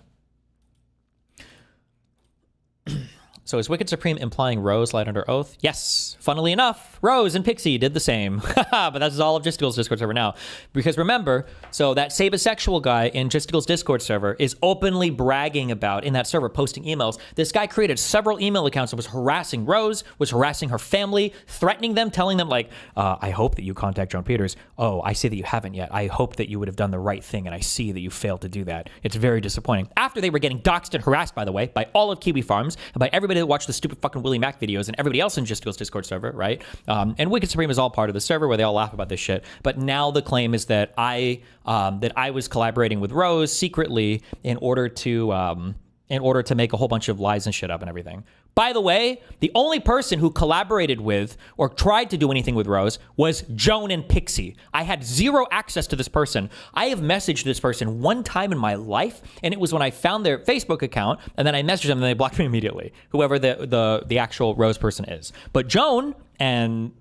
So is Wicked Supreme implying Rose lied under oath? Yes. Funnily enough, Rose and Pxie did the same. But that's all of Gisticle's Discord server now. Because remember, so that Sabasexual guy in Gisticle's Discord server is openly bragging about, in that server, posting emails. This guy created several email accounts and was harassing Rose, was harassing her family, threatening them, telling them like, I hope that you contact Joan Peters. Oh, I see that you haven't yet. I hope that you would have done the right thing, and I see that you failed to do that. It's very disappointing. After they were getting doxxed and harassed, by the way, by all of Kiwi Farms, and by everybody that watched the stupid fucking Willie Mac videos and everybody else in Gisticle's Discord server, right? And Wicked Supreme is all part of the server where they all laugh about this shit. But now the claim is that I was collaborating with Rose secretly in order to make a whole bunch of lies and shit up and everything. By the way, the only person who collaborated with or tried to do anything with Rose was Joan and Pxie. I had zero access to this person. I have messaged this person one time in my life, and it was when I found their Facebook account, and then I messaged them, and they blocked me immediately, whoever the actual Rose person is. But Joan and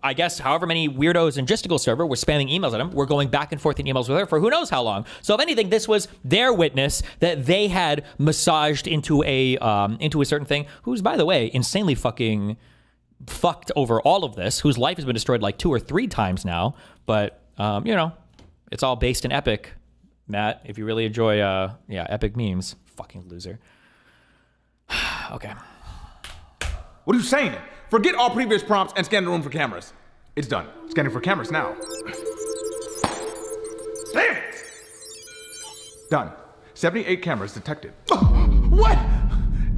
I guess however many weirdos in Gisticle server were spamming emails at him, we're going back and forth in emails with her for who knows how long. So if anything, this was their witness that they had massaged into a certain thing, who's, by the way, insanely fucking fucked over all of this, whose life has been destroyed like 2 or 3 times now. But, it's all based in Epic. Matt, if you really enjoy, Epic memes, fucking loser. Okay. What are you saying? Forget all previous prompts and scan the room for cameras. It's done. Scanning for cameras now. Damn it! Done. 78 cameras detected. What?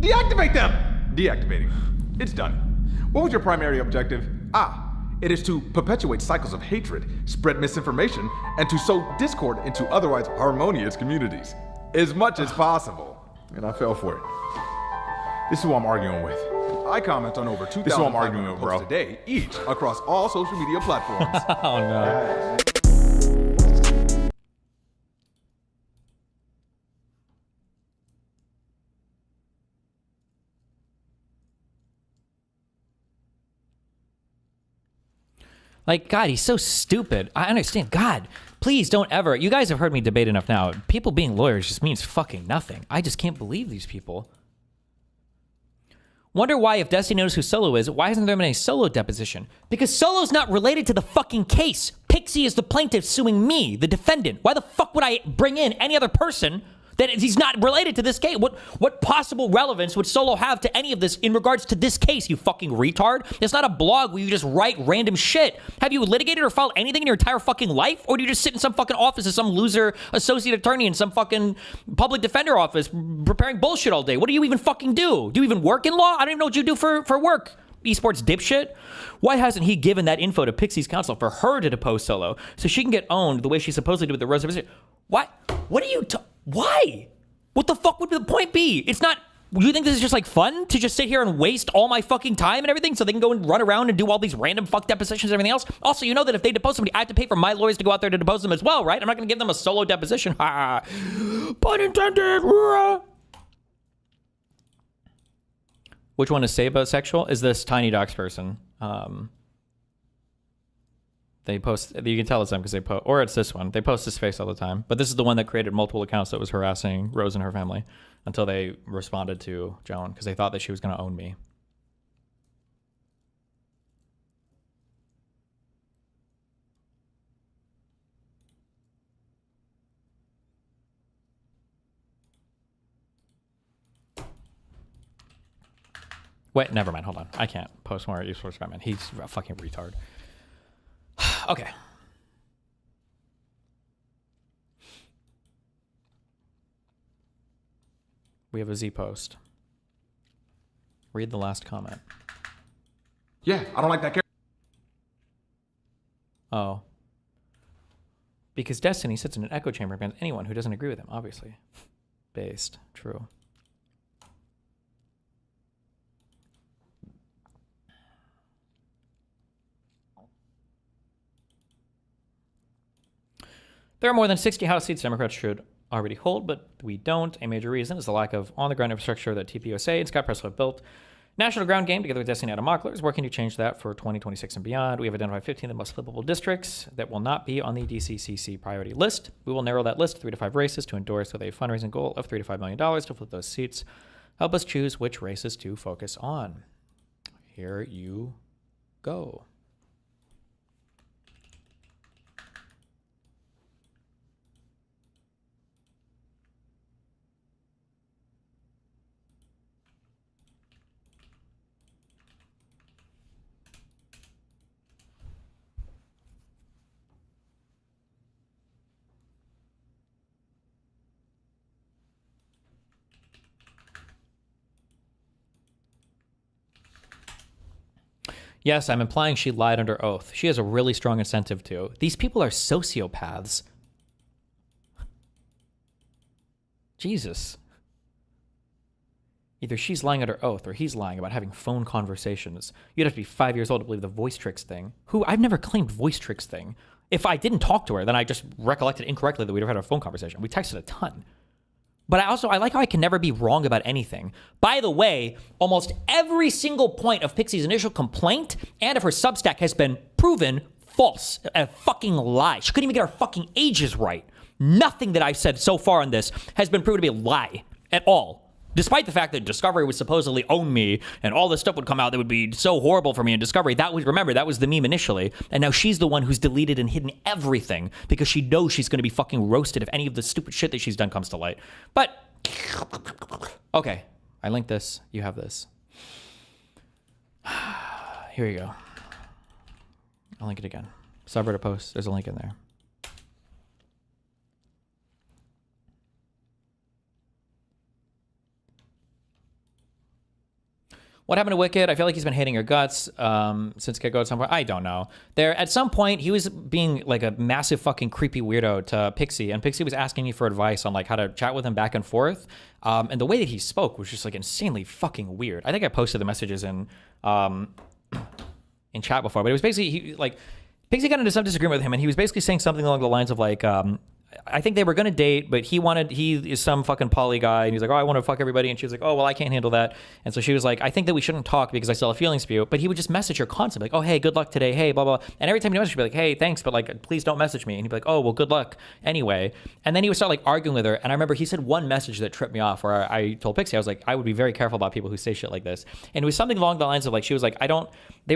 Deactivate them! Deactivating. It's done. What was your primary objective? It is to perpetuate cycles of hatred, spread misinformation, and to sow discord into otherwise harmonious communities. As much as possible. And I fell for it. This is who I'm arguing with. I comment on over 2,000 posts a day, each across all social media platforms. Oh no. Like, God, he's so stupid. I understand. God, please don't ever. You guys have heard me debate enough now. People being lawyers just means fucking nothing. I just can't believe these people. Wonder why, if Destiny knows who Solo is, why hasn't there been a Solo deposition? Because Solo's not related to the fucking case. Pxie is the plaintiff suing me, the defendant. Why the fuck would I bring in any other person That he's not related to this case. What possible relevance would Solo have to any of this in regards to this case, you fucking retard? It's not a blog where you just write random shit. Have you litigated or filed anything in your entire fucking life? Or do you just sit in some fucking office as some loser associate attorney in some fucking public defender office preparing bullshit all day? What do you even fucking do? Do you even work in law? I don't even know what you do for work. Esports dipshit. Why hasn't he given that info to Pxie's counsel for her to depose Solo so she can get owned the way she supposedly did with the Rose of Vision? What? What are you? Why? What the fuck would the point be? It's not. You think this is just like fun to just sit here and waste all my fucking time and everything so they can go and run around and do all these random fuck depositions and everything else? Also, you know that if they depose somebody, I have to pay for my lawyers to go out there to depose them as well, right? I'm not going to give them a solo deposition. Ha! Pun intended. Which one is Saba sexual? Is this Tiny Docs person? They post, you can tell it's them because they post, or it's this one. They post his face all the time. But this is the one that created multiple accounts that was harassing Rose and her family until they responded to Joan because they thought that she was going to own me. Wait, never mind. Hold on. I can't post more useful for Batman. He's a fucking retard. Okay. We have a Z post. Read the last comment. Yeah, I don't like that character. Oh. Because Destiny sits in an echo chamber against anyone who doesn't agree with him, obviously. Based. True. There are more than 60 House seats Democrats should already hold, but we don't. A major reason is the lack of on-the-ground infrastructure that TPUSA and Scott Preslow have built. National Ground Game, together with Destiny Adam Mockler, is working to change that for 2026 and beyond. We have identified 15 of the most flippable districts that will not be on the DCCC priority list. We will narrow that list to 3 to 5 races to endorse with a fundraising goal of $3 to $5 million to flip those seats. Help us choose which races to focus on. Here you go. Yes, I'm implying she lied under oath. She has a really strong incentive to. These people are sociopaths. Jesus. Either she's lying under oath or he's lying about having phone conversations. You'd have to be 5 years old to believe the voice tricks thing. Who? I've never claimed voice tricks thing. If I didn't talk to her, then I just recollected incorrectly that we'd had a phone conversation. We texted a ton. But I like how I can never be wrong about anything. By the way, almost every single point of Pxie's initial complaint and of her Substack has been proven false. A fucking lie. She couldn't even get her fucking ages right. Nothing that I've said so far on this has been proven to be a lie at all. Despite the fact that Discovery would supposedly own me and all this stuff would come out that would be so horrible for me in Discovery, that was the meme initially. And now she's the one who's deleted and hidden everything because she knows she's going to be fucking roasted if any of the stupid shit that she's done comes to light. But, okay, I linked this. You have this. Here you go. I'll link it again. Subreddit post. There's a link in there. What happened to Wicked? I feel like he's been hating her guts since get-go at some point. I don't know. At some point, he was being like a massive fucking creepy weirdo to Pxie, and Pxie was asking me for advice on like how to chat with him back and forth. And the way that he spoke was just like insanely fucking weird. I think I posted the messages in chat before, but it was basically Pxie got into some disagreement with him, and he was basically saying something along the lines of like, I think they were going to date, but he is some fucking poly guy. And he's like, oh, I want to fuck everybody. And she was like, oh, well, I can't handle that. And so she was like, I think that we shouldn't talk because I still have feelings for you. But he would just message her constantly, like, oh, hey, good luck today. Hey, blah, blah. And every time he messaged, she'd be like, hey, thanks. But like, please don't message me. And he'd be like, oh, well, good luck anyway. And then he would start like arguing with her. And I remember he said one message that tripped me off where I told Pxie, I was like, I would be very careful about people who say shit like this. And it was something along the lines of like, she was like,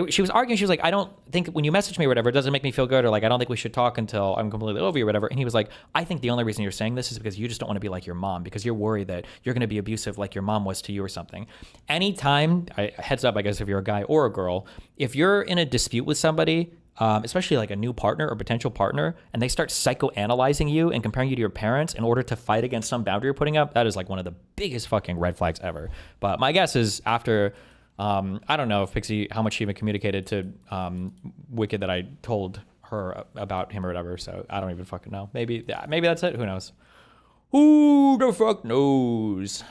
she was arguing. She was like, I don't think when you message me or whatever, it doesn't make me feel good, or like I don't think we should talk until I'm completely over you or whatever. And he was like, I think the only reason you're saying this is because you just don't want to be like your mom, because you're worried that you're going to be abusive like your mom was to you or something. Anytime, heads up, I guess if you're a guy or a girl, if you're in a dispute with somebody, especially like a new partner or potential partner, and they start psychoanalyzing you and comparing you to your parents in order to fight against some boundary you're putting up, that is like one of the biggest fucking red flags ever. But my guess is after, I don't know if Pxie, how much she even communicated to Wicked that I told her about him or whatever, so I don't even fucking know. Maybe that's it, who knows? Who the fuck knows?